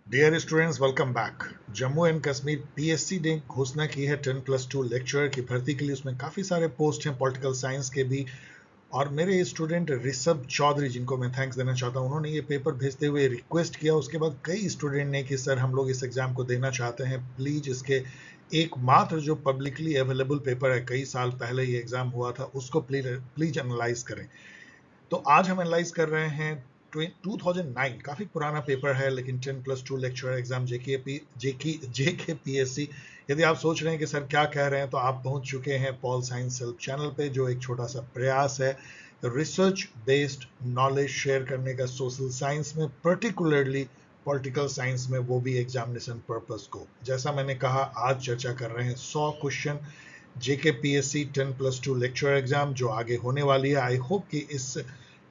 Dear students, welcome back. Jammu and Kashmir PSC ने घोषणा की है 10+2 लेक्चरर की भर्ती के लिए। उसमें काफ़ी सारे पोस्ट हैं पॉलिटिकल साइंस के भी। और मेरे स्टूडेंट ऋषभ चौधरी, जिनको मैं थैंक्स देना चाहता हूँ, उन्होंने ये पेपर भेजते हुए रिक्वेस्ट किया। उसके बाद कई स्टूडेंट ने कि सर हम लोग इस एग्ज़ाम को देना चाहते हैं, प्लीज़ इसके एकमात्र जो पब्लिकली अवेलेबल पेपर है, कई साल पहले ये एग्ज़ाम हुआ था, उसको प्लीज़ एनालाइज करें। तो आज हम एनालाइज कर रहे हैं 2009, काफी पुराना पेपर है, लेकिन 10+2 लेक्चर एग्जाम जेके पीएससी। यदि आप सोच रहे हैं कि सर क्या कह रहे हैं, तो आप पहुंच चुके हैं पॉल साइंस हेल्प चैनल पे, जो एक छोटा सा प्रयास है रिसर्च बेस्ड नॉलेज शेयर करने का सोशल साइंस में, पर्टिकुलरली पॉलिटिकल साइंस में, वो भी एग्जामिनेशन पर्पस को। जैसा मैंने कहा, आज चर्चा कर रहे हैं 100 क्वेश्चन जेके पीएससी 10+2 लेक्चर एग्जाम जो आगे होने वाली है। आई होप कि इस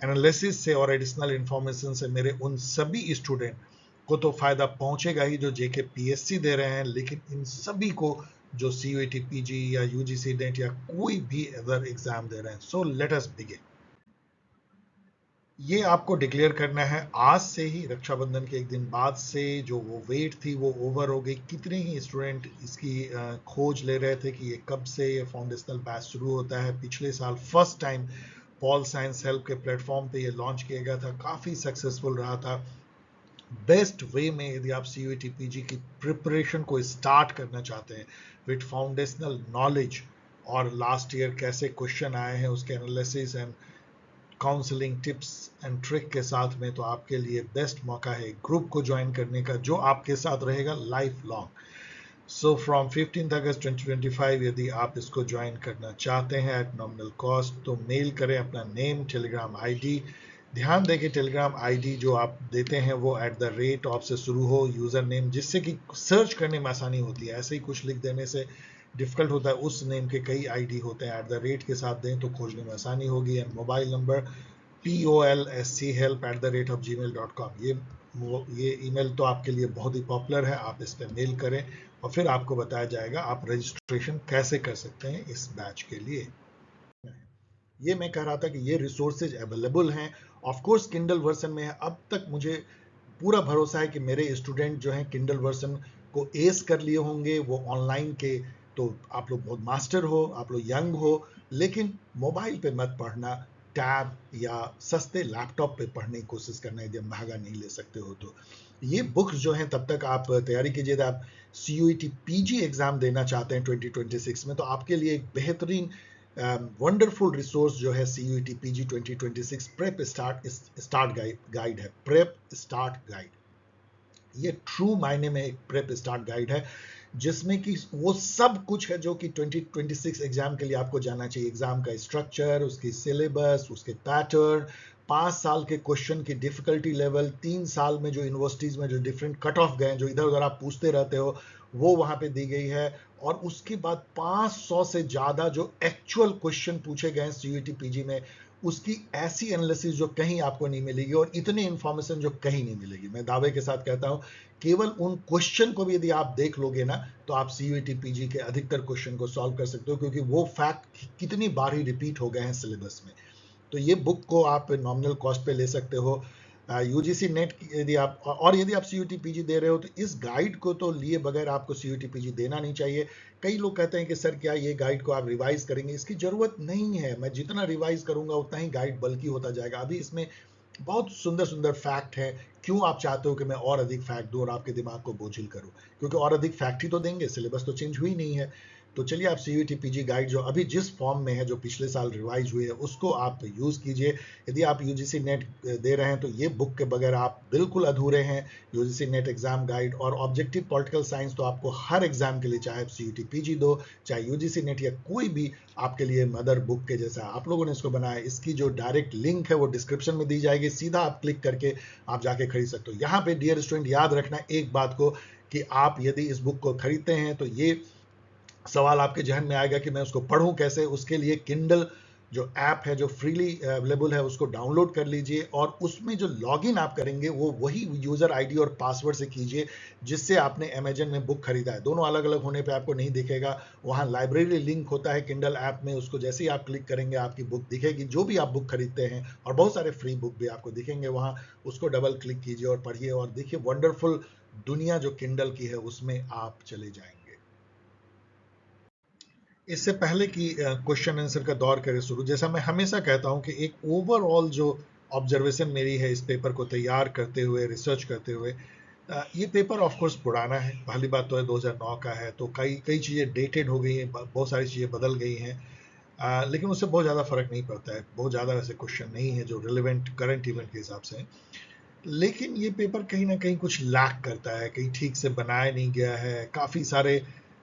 एनालिसिस से और एडिशनल इंफॉर्मेशन से मेरे उन सभी स्टूडेंट को तो फायदा पहुंचेगा ही जो जेके पीएससी दे रहे हैं, लेकिन इन सभी को जो सीयूईटी पीजी या यूजीसी नेट या कोई भी अदर एग्जाम दे रहे हैं। So let us begin. ये आपको डिक्लेयर करना है आज से ही, रक्षाबंधन के एक दिन बाद से। जो वो वेट थी वो ओवर हो गई। कितने ही स्टूडेंट इसकी खोज ले रहे थे कि ये कब से ये फाउंडेशनल बैच शुरू होता है। पिछले साल first time pol science help के प्लेटफॉर्म पे ये लॉन्च किया गया था, काफ़ी सक्सेसफुल रहा था। बेस्ट वे में यदि आप सीयूईटी पीजी की प्रिपरेशन को स्टार्ट करना चाहते हैं विथ फाउंडेशनल नॉलेज, और लास्ट ईयर कैसे क्वेश्चन आए हैं उसके analysis and counselling tips and trick के साथ में, तो आपके लिए बेस्ट मौका है ग्रुप को ज्वाइन करने का, जो आपके साथ रहेगा लाइफ लॉन्ग। सो फ्रॉम 15 अगस्त 2025 यदि आप इसको ज्वाइन करना चाहते हैं एट नॉमिनल कॉस्ट, तो मेल करें अपना नेम, टेलीग्राम आईडी। ध्यान दें कि टेलीग्राम आईडी जो आप देते हैं वो @ऑफ से शुरू हो, यूज़र नेम, जिससे कि सर्च करने में आसानी होती है। ऐसे ही कुछ लिख देने से डिफिकल्ट होता है। उस नेम के कई आईडी होते हैं, @ के साथ दें तो खोजने में आसानी होगी। And mobile number polschelp@gmail.com। ये ईमेल तो आपके लिए बहुत ही पॉपुलर है, आप इस पर मेल करें और फिर आपको बताया जाएगा आप रजिस्ट्रेशन कैसे कर सकते हैं इस बैच के लिए। ये मैं कह रहा था कि ये रिसोर्सेज अवेलेबल हैं। ऑफ कोर्स किंडल वर्जन में है। अब तक मुझे पूरा भरोसा है कि मेरे स्टूडेंट जो हैं किंडल वर्जन को एस कर लिए होंगे, वो ऑनलाइन के। तो आप लोग बहुत मास्टर हो, आप लोग यंग हो, लेकिन मोबाइल पे मत पढ़ना, टैब या सस्ते लैपटॉप पे पढ़ने की कोशिश करना यदि महंगा नहीं ले सकते हो तो। ये बुक्स जो हैं, तब तक आप तैयारी कीजिए। आप सीयूईटी पीजी एग्जाम देना चाहते हैं 2026 में, तो आपके लिए एक बेहतरीन वंडरफुल रिसोर्स जो है CUET PG 2026 prep start guide है। प्रेप स्टार्ट गाइड ये ट्रू मायने में एक प्रेप स्टार्ट गाइड है, जिसमें कि वो सब कुछ है जो कि 2026 एग्जाम के लिए आपको जानना चाहिए। एग्जाम का स्ट्रक्चर, उसकी सिलेबस, उसके पैटर्न, 5 साल के क्वेश्चन की डिफिकल्टी लेवल, 3 साल में जो यूनिवर्सिटीज में जो डिफरेंट कट ऑफ गए, जो इधर उधर आप पूछते रहते हो, वो वहां पे दी गई है। और उसके बाद 500 से ज्यादा जो एक्चुअल क्वेश्चन पूछे गए सीयूईटी पीजी में, उसकी ऐसी एनालिसिस जो कहीं आपको नहीं मिलेगी, और इतनी इंफॉर्मेशन जो कहीं नहीं मिलेगी। मैं दावे के साथ कहता हूं, केवल उन क्वेश्चन को भी यदि आप देख लोगे ना, तो आप सीयूईटी पीजी के अधिकतर क्वेश्चन को सॉल्व कर सकते हो, क्योंकि वो फैक्ट कितनी बार ही रिपीट हो गए हैं सिलेबस में। तो ये बुक को आप नॉमिनल कॉस्ट पे ले सकते हो। यूजीसी नेट यदि आप, और यदि आप सीयूटी पीजी दे रहे हो, तो इस गाइड को तो लिए बगैर आपको सीयूटी पीजी देना नहीं चाहिए। कई लोग कहते हैं कि सर क्या ये गाइड को आप रिवाइज करेंगे? इसकी जरूरत नहीं है। मैं जितना रिवाइज करूंगा उतना ही गाइड बल्कि होता जाएगा। अभी इसमें बहुत सुंदर सुंदर फैक्ट है। क्यों आप चाहते हो कि मैं और अधिक फैक्ट दूं और आपके दिमाग को बोझिल करूं? क्योंकि और अधिक फैक्ट ही तो देंगे, सिलेबस तो चेंज हुई नहीं है। तो चलिए, आप सीयूटी पीजी गाइड जो अभी जिस फॉर्म में है, जो पिछले साल रिवाइज हुई है, उसको आप यूज कीजिए। यदि आप यूजीसी नेट दे रहे हैं, तो ये बुक के बगैर आप बिल्कुल अधूरे हैं। यूजीसी नेट एग्जाम गाइड और ऑब्जेक्टिव पॉलिटिकल साइंस तो आपको हर एग्जाम के लिए, चाहे सीयूटी पीजी दो, चाहे यूजीसी नेट या कोई भी, आपके लिए मदर बुक के जैसा आप लोगों ने इसको बनाया। इसकी जो डायरेक्ट लिंक है वो डिस्क्रिप्शन में दी जाएगी, सीधा आप क्लिक करके आप जाके खरीद सकते हो। यहाँ पे डियर स्टूडेंट याद रखना एक बात को, कि आप यदि इस बुक को खरीदते हैं, तो ये सवाल आपके जहन में आएगा कि मैं उसको पढूं कैसे। उसके लिए किंडल जो ऐप है, जो फ्रीली अवेलेबल है, उसको डाउनलोड कर लीजिए, और उसमें जो लॉगिन आप करेंगे वो वही यूजर आईडी और पासवर्ड से कीजिए जिससे आपने अमेजन में बुक खरीदा है। दोनों अलग अलग होने पे आपको नहीं दिखेगा। वहाँ लाइब्रेरी लिंक होता है किंडल ऐप में, उसको जैसे ही आप क्लिक करेंगे आपकी बुक दिखेगी, जो भी आप बुक खरीदते हैं, और बहुत सारे फ्री बुक भी आपको दिखेंगे वहाँ। उसको डबल क्लिक कीजिए और पढ़िए, और देखिए वंडरफुल दुनिया जो किंडल की है उसमें आप चले जाएंगे। इससे पहले कि क्वेश्चन आंसर का दौर करें शुरू, जैसा मैं हमेशा कहता हूं कि एक ओवरऑल जो ऑब्जर्वेशन मेरी है इस पेपर को तैयार करते हुए, रिसर्च करते हुए, ये पेपर ऑफ कोर्स पुराना है, पहली बात तो है 2009 का है, तो कई कई चीज़ें डेटेड हो गई हैं, बहुत सारी चीज़ें बदल गई हैं, लेकिन उससे बहुत ज़्यादा फर्क नहीं पड़ता है, बहुत ज़्यादा वैसे क्वेश्चन नहीं है जो रिलेवेंट करंट इवेंट के हिसाब से। लेकिन ये पेपर कहीं ना कहीं कुछ लैक करता है, कहीं ठीक से बनाया नहीं गया है, काफ़ी सारे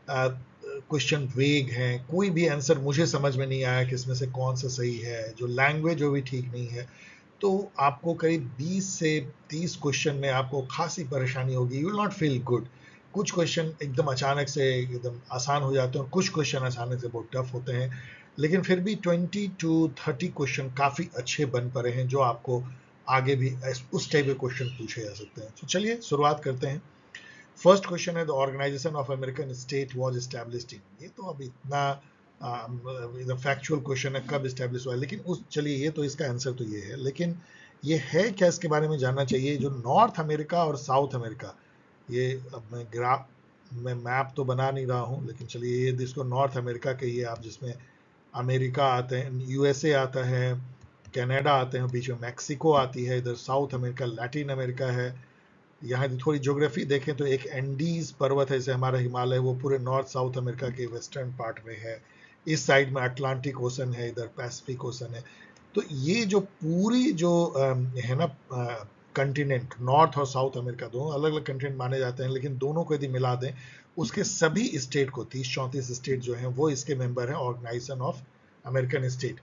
क्वेश्चन वेग हैं, कोई भी आंसर मुझे समझ में नहीं आया कि इसमें से कौन सा सही है, जो लैंग्वेज वो भी ठीक नहीं है। तो आपको करीब 20 से 30 क्वेश्चन में आपको खासी परेशानी होगी, you will not feel good. कुछ क्वेश्चन एकदम अचानक से एकदम आसान हो जाते हैं, कुछ क्वेश्चन अचानक से बहुत टफ होते हैं, लेकिन फिर भी 20 to 30 क्वेश्चन काफ़ी अच्छे बन पड़े हैं जो आपको आगे भी उस टाइप के क्वेश्चन पूछे जा सकते हैं। तो चलिए शुरुआत करते हैं। फर्स्ट क्वेश्चन है, the organisation of American state was established in, ये तो अब इतना फैक्चुअल क्वेश्चन है कब एस्टैब्लिश हुआ है, लेकिन उस चलिए ये तो इसका आंसर तो ये है, लेकिन ये है क्या इसके बारे में जानना चाहिए। जो नॉर्थ अमेरिका और साउथ अमेरिका, ये अब मैं मैप तो बना नहीं रहा हूँ, लेकिन चलिए ये इसको नॉर्थ अमेरिका कहिए आप, जिसमें अमेरिका आते हैं, यूएसए आता है, कनाडा आते हैं, बीच में मैक्सिको आती है, इधर साउथ अमेरिका लैटिन अमेरिका है। यहाँ की थोड़ी ज्योग्राफी देखें तो एक एंडीज पर्वत है, जैसे हमारा हिमालय, वो पूरे नॉर्थ साउथ अमेरिका के वेस्टर्न पार्ट में है। इस साइड में अटलांटिक ओशन है, इधर पैसिफिक ओशन है। तो ये जो पूरी जो है ना कंटिनेंट, नॉर्थ और साउथ अमेरिका दोनों अलग अलग कंटिनेंट माने जाते हैं, लेकिन दोनों को यदि मिला दें, उसके सभी स्टेट को 30-34 स्टेट जो हैं वो इसके मेंबर हैं ऑर्गेनाइजेशन ऑफ अमेरिकन स्टेट।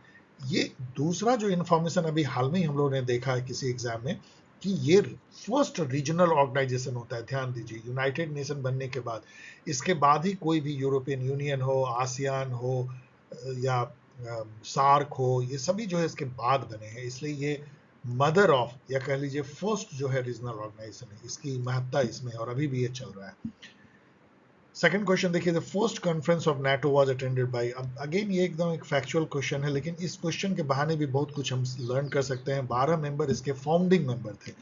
ये दूसरा जो इन्फॉर्मेशन अभी हाल में ही हम लोगों ने देखा है किसी एग्जाम में, कि ये फर्स्ट रीजनल ऑर्गेनाइजेशन होता है। ध्यान दीजिए, यूनाइटेड नेशन बनने के बाद, इसके बाद ही कोई भी यूरोपियन यूनियन हो, आसियान हो या सार्क हो, ये सभी जो है इसके बाद बने हैं, इसलिए ये मदर ऑफ, या कह लीजिए फर्स्ट जो है रीजनल ऑर्गेनाइजेशन है, इसकी महत्ता इसमें, और अभी भी ये चल रहा है। सेकंड क्वेश्चन देखिए, the first conference of NATO was attended by, अब अगेन ये एकदम एक फैक्चुअल क्वेश्चन है, लेकिन इस क्वेश्चन के बहाने भी बहुत कुछ हम लर्न कर सकते हैं। 12 मेंबर इसके फाउंडिंग मेंबर थे।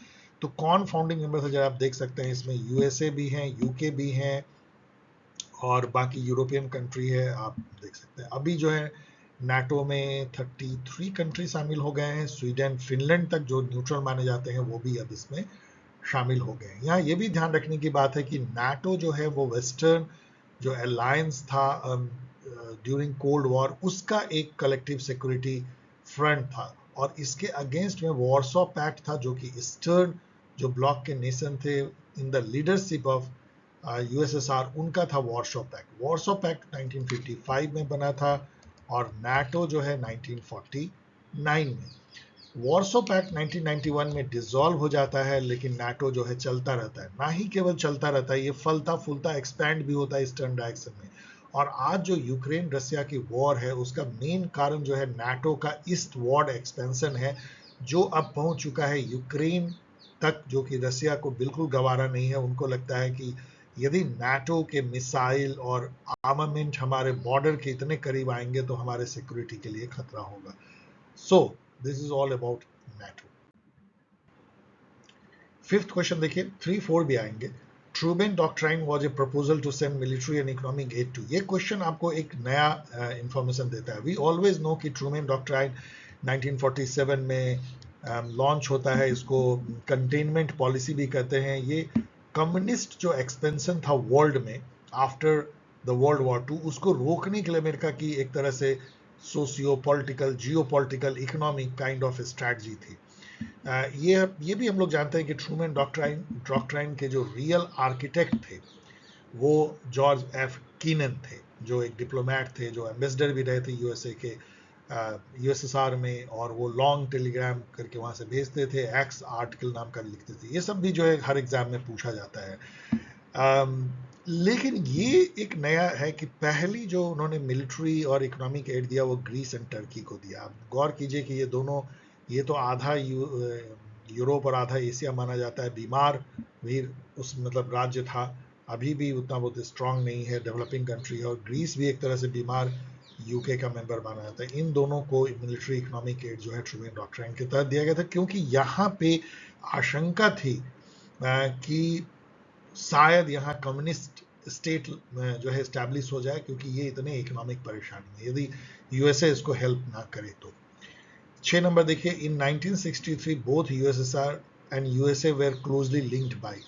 तो कौन फाउंडिंग मेंबर थे जरा आप देख सकते हैं, इसमें यूएसए भी हैं, यूके भी हैं, और बाकी यूरोपियन कंट्री है, आप देख सकते हैं। अभी जो है नाटो में 33 कंट्री शामिल हो गए हैं, स्वीडन फिनलैंड तक जो न्यूट्रल माने जाते हैं वो भी अब इसमें शामिल हो गए। यहाँ ये भी ध्यान रखने की बात है कि नाटो जो है वो वेस्टर्न जो अलायंस था ड्यूरिंग कोल्ड वॉर, उसका एक कलेक्टिव सिक्योरिटी फ्रंट था, और इसके अगेंस्ट में वॉर्सो पैक्ट था, जो कि ईस्टर्न जो ब्लॉक के नेशन थे in the leadership of USSR, उनका था वॉर्सो पैक्ट। वॉर्सो पैक्ट 1955 में बना था, और नाटो जो है 1949 में। वॉर्सो पैक्ट 1991 में डिसॉल्व हो जाता है, लेकिन नाटो जो है चलता रहता है, ना ही केवल चलता रहता है, ये फलता फूलता एक्सपैंड भी होता है ईस्टर्न डायरेक्शन में। और आज जो यूक्रेन रसिया की वॉर है, उसका मेन कारण जो है नाटो का ईस्ट वार्ड एक्सपेंशन है, जो अब पहुंच चुका है यूक्रेन तक, जो कि रसिया को बिल्कुल गवारा नहीं है। उनको लगता है कि यदि नाटो के मिसाइल और आर्मामेंट हमारे बॉर्डर के इतने करीब आएंगे तो हमारे सिक्योरिटी के लिए खतरा होगा। So this is all about NATO. Fifth question देखिए, 3-4 भी आएंगे। Truman doctrine was a proposal to send military and economic aid to, ये क्वेश्चन आपको एक नया इंफॉर्मेशन देता है। वी ऑलवेज नो कि ट्रूमैन डॉक्ट्राइन 1947 में लॉन्च होता है, इसको कंटेनमेंट पॉलिसी भी कहते हैं। ये कम्युनिस्ट जो एक्सपेंशन था वर्ल्ड में आफ्टर द वर्ल्ड वॉर 2, उसको रोकने के लिए अमेरिका की एक तरह से socio political, Jio political, economic kind of strategy थी। ये भी हम लोग जानते हैं कि ट्रूमैन डॉक्ट्राइन के जो रियल आर्किटेक्ट थे वो जॉर्ज एफ कीनन थे, जो एक डिप्लोमेट थे, जो एम्बेसडर भी रहे थे यूएसए के यूएसएसआर में, और वो लॉन्ग टेलीग्राम करके वहाँ से भेजते थे, एक्स आर्टिकल नाम का लिखते थे। ये सब भी जो है हर एग्जाम में पूछा जाता है। लेकिन ये एक नया है कि पहली जो उन्होंने मिलिट्री और इकोनॉमिक एड दिया वो ग्रीस एंड टर्की को दिया। आप गौर कीजिए कि ये दोनों, ये तो आधा यूरोप और आधा एशिया माना जाता है, बीमार भी उस मतलब राज्य था, अभी भी उतना बहुत स्ट्रांग नहीं है, डेवलपिंग कंट्री है, और ग्रीस भी एक तरह से बीमार यूके का मेंबर माना जाता है। इन दोनों को मिलिट्री इकोनॉमिक एड जो है ट्रूमैन डॉक्ट्राइन के तहत दिया गया था, क्योंकि यहाँ पे आशंका थी कि शायद यहाँ कम्युनिस्ट स्टेट जो है इस्टेब्लिश हो जाए, क्योंकि ये इतने इकोनॉमिक परेशानी में यदि यूएसए इसको हेल्प ना करे तो। 6 नंबर देखिए, in 1963 both USSR and USA were closely linked by.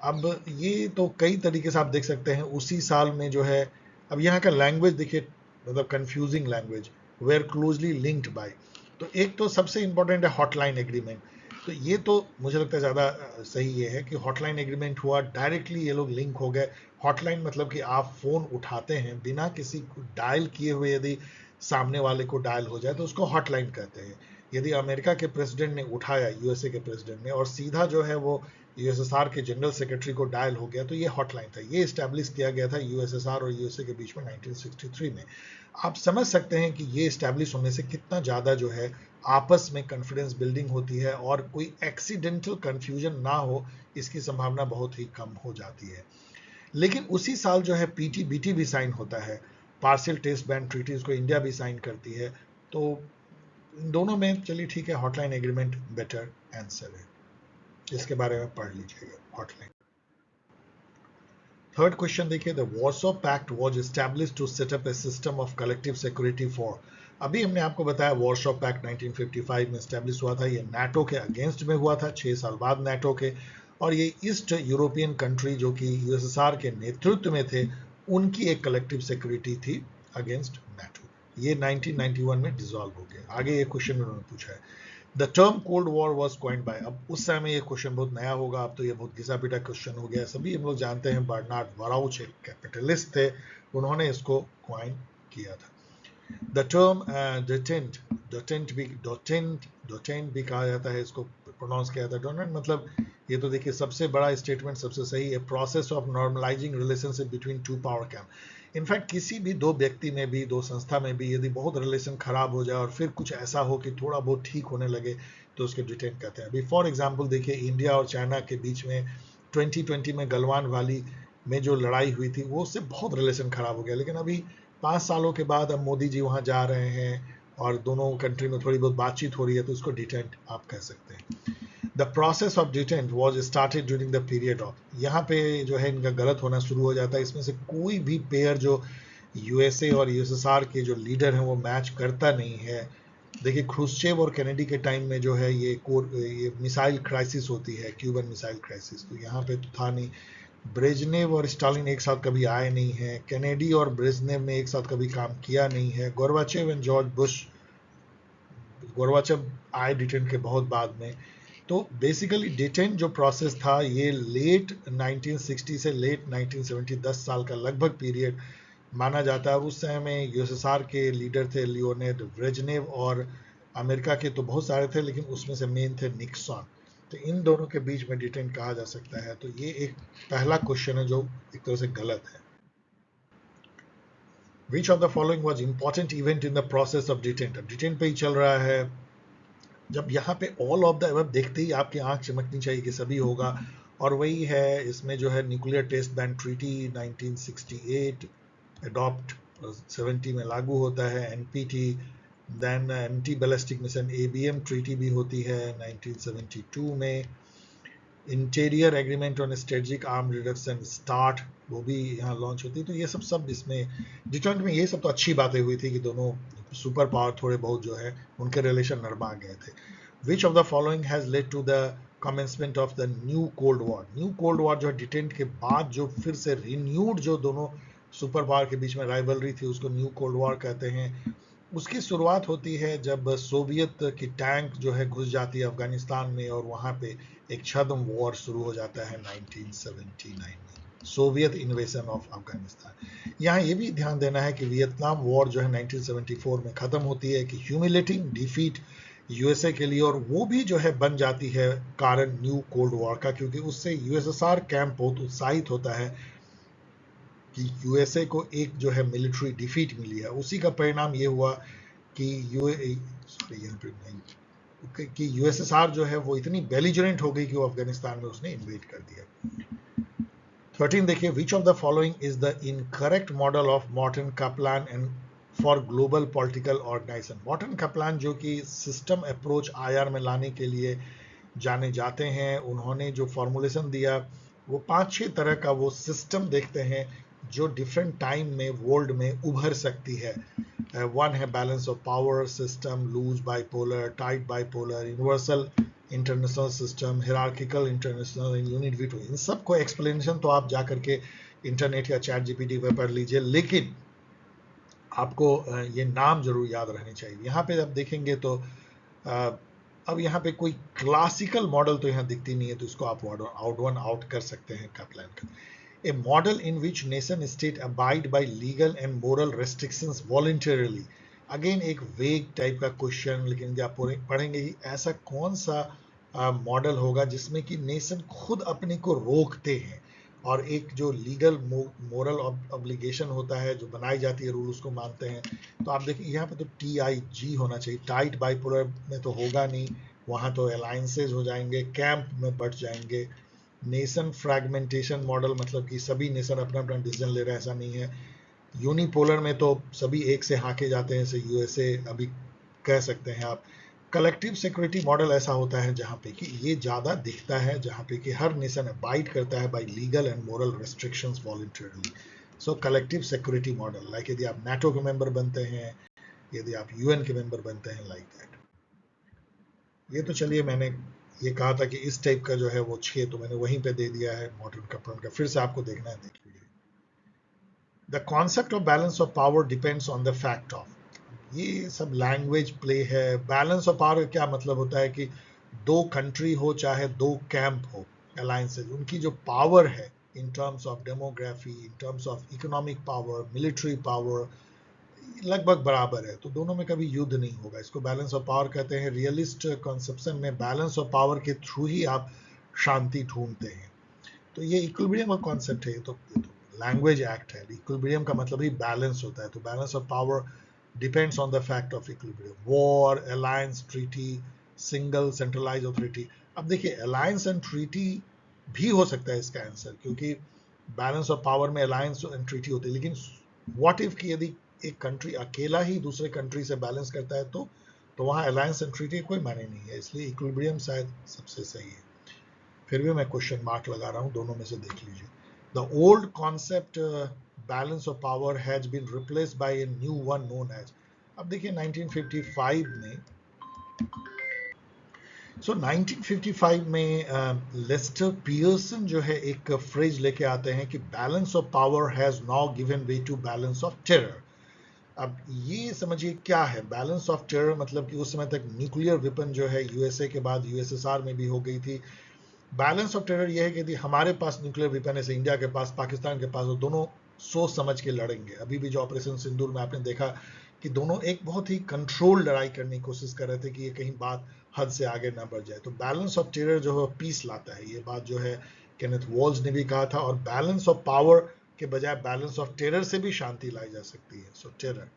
अब ये तो कई तरीके से आप देख सकते हैं, उसी साल में जो है, अब यहाँ का लैंग्वेज देखिए, मतलब confusing language, were closely linked by. तो एक तो सबसे इंपॉर्टेंट है हॉटलाइन एग्रीमेंट। तो ये तो मुझे लगता है ज़्यादा सही ये है कि हॉटलाइन एग्रीमेंट हुआ, डायरेक्टली ये लोग लिंक हो गए। हॉटलाइन मतलब कि आप फ़ोन उठाते हैं बिना किसी को डायल किए हुए, यदि सामने वाले को डायल हो जाए तो उसको हॉटलाइन कहते हैं। यदि अमेरिका के प्रेसिडेंट ने उठाया, यूएसए के प्रेसिडेंट ने, और सीधा जो है वो यूएसएसआर के जनरल सेक्रेटरी को डायल हो गया, तो ये हॉटलाइन था। ये इस्टेब्लिश किया गया था यूएसएसआर और यूएसए के बीच में 1963 में। आप समझ सकते हैं कि ये इस्टेब्लिश होने से कितना ज़्यादा जो है आपस में कॉन्फिडेंस बिल्डिंग होती है, और कोई एक्सीडेंटल कन्फ्यूजन ना हो इसकी संभावना बहुत ही कम हो जाती है। लेकिन उसी साल जो है पीटीबीटी भी साइन होता है, पार्शियल टेस्ट बैन ट्रीटी, उसको इंडिया भी साइन करती है। तो इन दोनों में चलिए ठीक है, हॉटलाइन एग्रीमेंट बेटर आंसर है, इसके बारे में पढ़ लीजिएगा हॉटलाइन। थर्ड क्वेश्चन देखिए, the Warsaw pact was established to set up a system of collective security for. अभी हमने आपको बताया वॉर्सो पैक्ट 1955 में एस्टैब्लिश हुआ था। ये नाटो के अगेंस्ट में हुआ था, 6 साल बाद नाटो के। और ये ईस्ट यूरोपियन कंट्री जो कि यूएसएसआर के नेतृत्व में थे, उनकी एक कलेक्टिव सिक्योरिटी थी अगेंस्ट नाटो। ये 1991 में डिसॉल्व हो गया। आगे ये क्वेश्चन उन्होंने पूछा है, the term cold war was coined bye. अब उस समय ये क्वेश्चन बहुत नया होगा, अब तो ये बहुत घिसा पिटा क्वेश्चन हो गया। सभी हम लोग जानते हैं बर्नार्ड वराउच एक कैपिटलिस्ट थे, उन्होंने इसको कॉइन किया था। द टर्म डिटेंट, डोटेंट भी कहा जाता है, इसको प्रोनाउंस किया जाता है डोनेंट। मतलब ये तो देखिए सबसे बड़ा स्टेटमेंट, सबसे सही है, process of normalising relationship between two power camp. In fact किसी भी दो व्यक्ति में भी, दो संस्था में भी यदि बहुत रिलेशन खराब हो जाए और फिर कुछ ऐसा हो कि थोड़ा बहुत ठीक होने लगे, तो उसके डिटेंट कहते हैं। अभी फॉर एग्जांपल देखिए, इंडिया और चाइना के बीच में 2020 में गलवान वैली में जो लड़ाई हुई थी, वो उससे बहुत रिलेशन खराब हो गया। लेकिन अभी 5 सालों के बाद अब मोदी जी वहाँ जा रहे हैं और दोनों कंट्री में थोड़ी बहुत बातचीत हो रही है, तो उसको डिटेंट आप कह सकते हैं। The process of detente was started during the period of. यहाँ पे जो है इनका गलत होना शुरू हो जाता है। इसमें से कोई भी पेयर जो यूएसए और यूएसएसआर के जो लीडर हैं वो मैच करता नहीं है। देखिए क्रूश्चेव और कैनेडी के टाइम में जो है ये मिसाइल क्राइसिस होती है, क्यूबन मिसाइल क्राइसिस, तो यहाँ पे तो था नहीं। ब्रेजनेव और स्टालिन एक साथ कभी आए नहीं है। कैनेडी और ब्रेजनेव ने एक साथ कभी काम किया नहीं है। Gorbachev and George Bush, Gorbachev आए डिटेंट के बहुत बाद में। तो बेसिकली डिटेंट जो प्रोसेस था, ये लेट 1960 से लेट 1970, 10 साल का लगभग पीरियड माना जाता है। और उस समय में यूएसएसआर के लीडर थे लियोनिड ब्रेजनेव, और अमेरिका के तो बहुत सारे थे, लेकिन उसमें से मेन थे निक्सन। तो इन दोनों के बीच में डिटेंट कहा जा सकता है। तो ये एक पहला क्वेश्चन है जो एक तरह से गलत है। Which of the following was important event in the process of detent? अब डिटेंट पे ही चल रहा है। जब यहाँ पे ऑल ऑफ द अबव देखते ही आपकी आंख चमकनी चाहिए कि सभी होगा, और वही है। इसमें जो है nuclear test ban treaty 1968 adopt, 70 में लागू होता है। NPT, then anti ballistic missile ABM treaty भी होती है 1972 में। Interior agreement on strategic arm reduction START, वो भी यहाँ लॉन्च होती है। तो ये सब इसमें डिटेंट में ये सब तो अच्छी बातें हुई थी कि दोनों सुपर पावर थोड़े बहुत जो है उनके रिलेशन नरमा गए थे। Which of the following has led to the commencement of the new cold war? New cold war जो डिटेंट के बाद जो फिर से रिन्यूड जो दोनों सुपर पावर के बीच में राइवलरी थी, उसको न्यू कोल्ड वॉर कहते हैं। उसकी शुरुआत होती है जब सोवियत की टैंक जो है घुस जाती है अफगानिस्तान में, और वहाँ पे एक छद्म वॉर शुरू हो जाता है 1979 में, सोवियत इन्वेशन ऑफ अफगानिस्तान। यहाँ ये भी ध्यान देना है कि वियतनाम वॉर जो है 1974 में ख़त्म होती है कि ह्यूमिलेटिंग डिफीट यूएसए के लिए, और वो भी जो है बन जाती है कारण न्यू कोल्ड वॉर का, क्योंकि उससे यूएसएसआर कैंप बहुत उत्साहित होता है कि यूएसए को एक जो है मिलिट्री डिफीट मिली है। उसी का परिणाम ये हुआ कि कि यूएसएसआर जो है वो इतनी बेलिजरेंट हो गई कि वो अफगानिस्तान में उसने इन्वेड कर दिया। 13 देखिए, which of the following is the incorrect model of Morton Kaplan and for global political organisation? Morton Kaplan जो कि सिस्टम अप्रोच आईआर में लाने के लिए जाने जाते हैं, उन्होंने जो फॉर्मुलेशन दिया वो 5-6 तरह का वो सिस्टम देखते हैं जो डिफरेंट टाइम में वर्ल्ड में उभर सकती है। वन है balance of power system, loose bipolar, tight bipolar, universal international system, hierarchical international, unit veto. इन सब को एक्सप्लेनेशन तो आप जा करके इंटरनेट या चैट जीपीटी पर पढ़ लीजिए, लेकिन आपको ये नाम जरूर याद रहने चाहिए। यहाँ पे आप देखेंगे तो अब यहाँ पे कोई क्लासिकल मॉडल तो यहाँ दिखती नहीं है, तो इसको आप आउट कर सकते हैं कैपलान का। A model in which nation state abide by legal and moral restrictions voluntarily. Again एक वेग टाइप का क्वेश्चन, लेकिन जब आप पढ़ेंगे कि ऐसा कौन सा मॉडल होगा जिसमें कि नेशन खुद अपने को रोकते हैं और एक जो लीगल मोरल ऑब्लिगेशन होता है जो बनाई जाती है रूल उसको मानते हैं। तो आप देखिए यहाँ पे तो TIG होना चाहिए। टाइट बाइपोलर में तो होगा नहीं, वहाँ तो अलायंसेज हो जाएंगे, कैंप में बढ़ जाएंगे। नेशन फ्रैगमेंटेशन मॉडल मतलब कि सभी नेशन अपना अपना डिसीजन ले रहे हैं, ऐसा नहीं है। यूनिपोलर में तो सभी एक से हाके जाते हैं, जैसे USA अभी कह सकते हैं आप। कलेक्टिव सिक्योरिटी मॉडल ऐसा होता है जहाँ पे कि ये ज़्यादा दिखता है, जहाँ पे कि हर नेशन अबाइड करता है bye legal and moral restrictions voluntarily. So collective security model, like यदि आप NATO के मेंबर बनते हैं, यदि आप UN के मेंबर बनते हैं, लाइक दैट। ये तो चलिए मैंने ये कहा था कि इस टाइप का जो है वो 6 तो मैंने वहीं पे दे दिया है मॉडर्न कैपलान का। फिर से आपको देखना है, देख लीजिए। The concept of balance of power depends on the fact of, ये सब लैंग्वेज प्ले है। बैलेंस ऑफ पावर क्या मतलब होता है कि दो कंट्री हो चाहे दो कैंप हो, अलायंसेज, उनकी जो पावर है in terms of demography, in terms of economic power, military power, लगभग बराबर है, तो दोनों में कभी युद्ध नहीं होगा। इसको बैलेंस ऑफ पावर कहते हैं। रियलिस्ट कॉन्सेप्शन में बैलेंस ऑफ पावर के थ्रू ही आप शांति ढूंढते हैं। तो ये इक्विलिब्रियम का कॉन्सेप्ट है, ये तो लैंग्वेज एक्ट है। इक्विलिब्रियम का मतलब ही बैलेंस होता है, तो balance of power depends on the fact of equilibrium. War, alliance, treaty, single centralise authority. अब देखिए अलायंस एंड ट्रीटी भी हो सकता है इसका आंसर, क्योंकि बैलेंस ऑफ पावर में अलायंस एंड ट्रीटी होती है। लेकिन व्हाट इफ कि यदि एक कंट्री अकेला ही दूसरे कंट्री से बैलेंस करता है तो वहां अलायंस एंड ट्रीटी कोई मायने नहीं है, इसलिए इक्विलिब्रियम शायद सबसे सही है। फिर भी मैं क्वेश्चन मार्क लगा रहा हूं, दोनों में से देख लीजिए। The old concept balance of power has been replaced by a new one known as. अब देखिए 1955 में 1955 में लेस्टर पियर्सन जो है एक फ्रेज लेके आते हैं कि balance of power has now given way to balance of terror. अब ये समझिए क्या है बैलेंस ऑफ टेरर, मतलब कि उस समय तक न्यूक्लियर वेपन जो है USA के बाद USSR में भी हो गई थी। बैलेंस ऑफ टेरर ये है कि यदि हमारे पास न्यूक्लियर वेपन है, इंडिया के पास, पाकिस्तान के पास, तो दोनों सोच समझ के लड़ेंगे। अभी भी जो ऑपरेशन सिंदूर में आपने देखा कि दोनों एक बहुत ही कंट्रोल लड़ाई करने की कोशिश कर रहे थे कि ये कहीं बात हद से आगे ना बढ़ जाए। तो बैलेंस ऑफ टेरर जो है पीस लाता है, ये बात जो है केनेथ वॉल्स ने भी कहा था। और बैलेंस ऑफ पावर के बजाय बैलेंस ऑफ टेरर से भी शांति लाई जा सकती है। सो terror.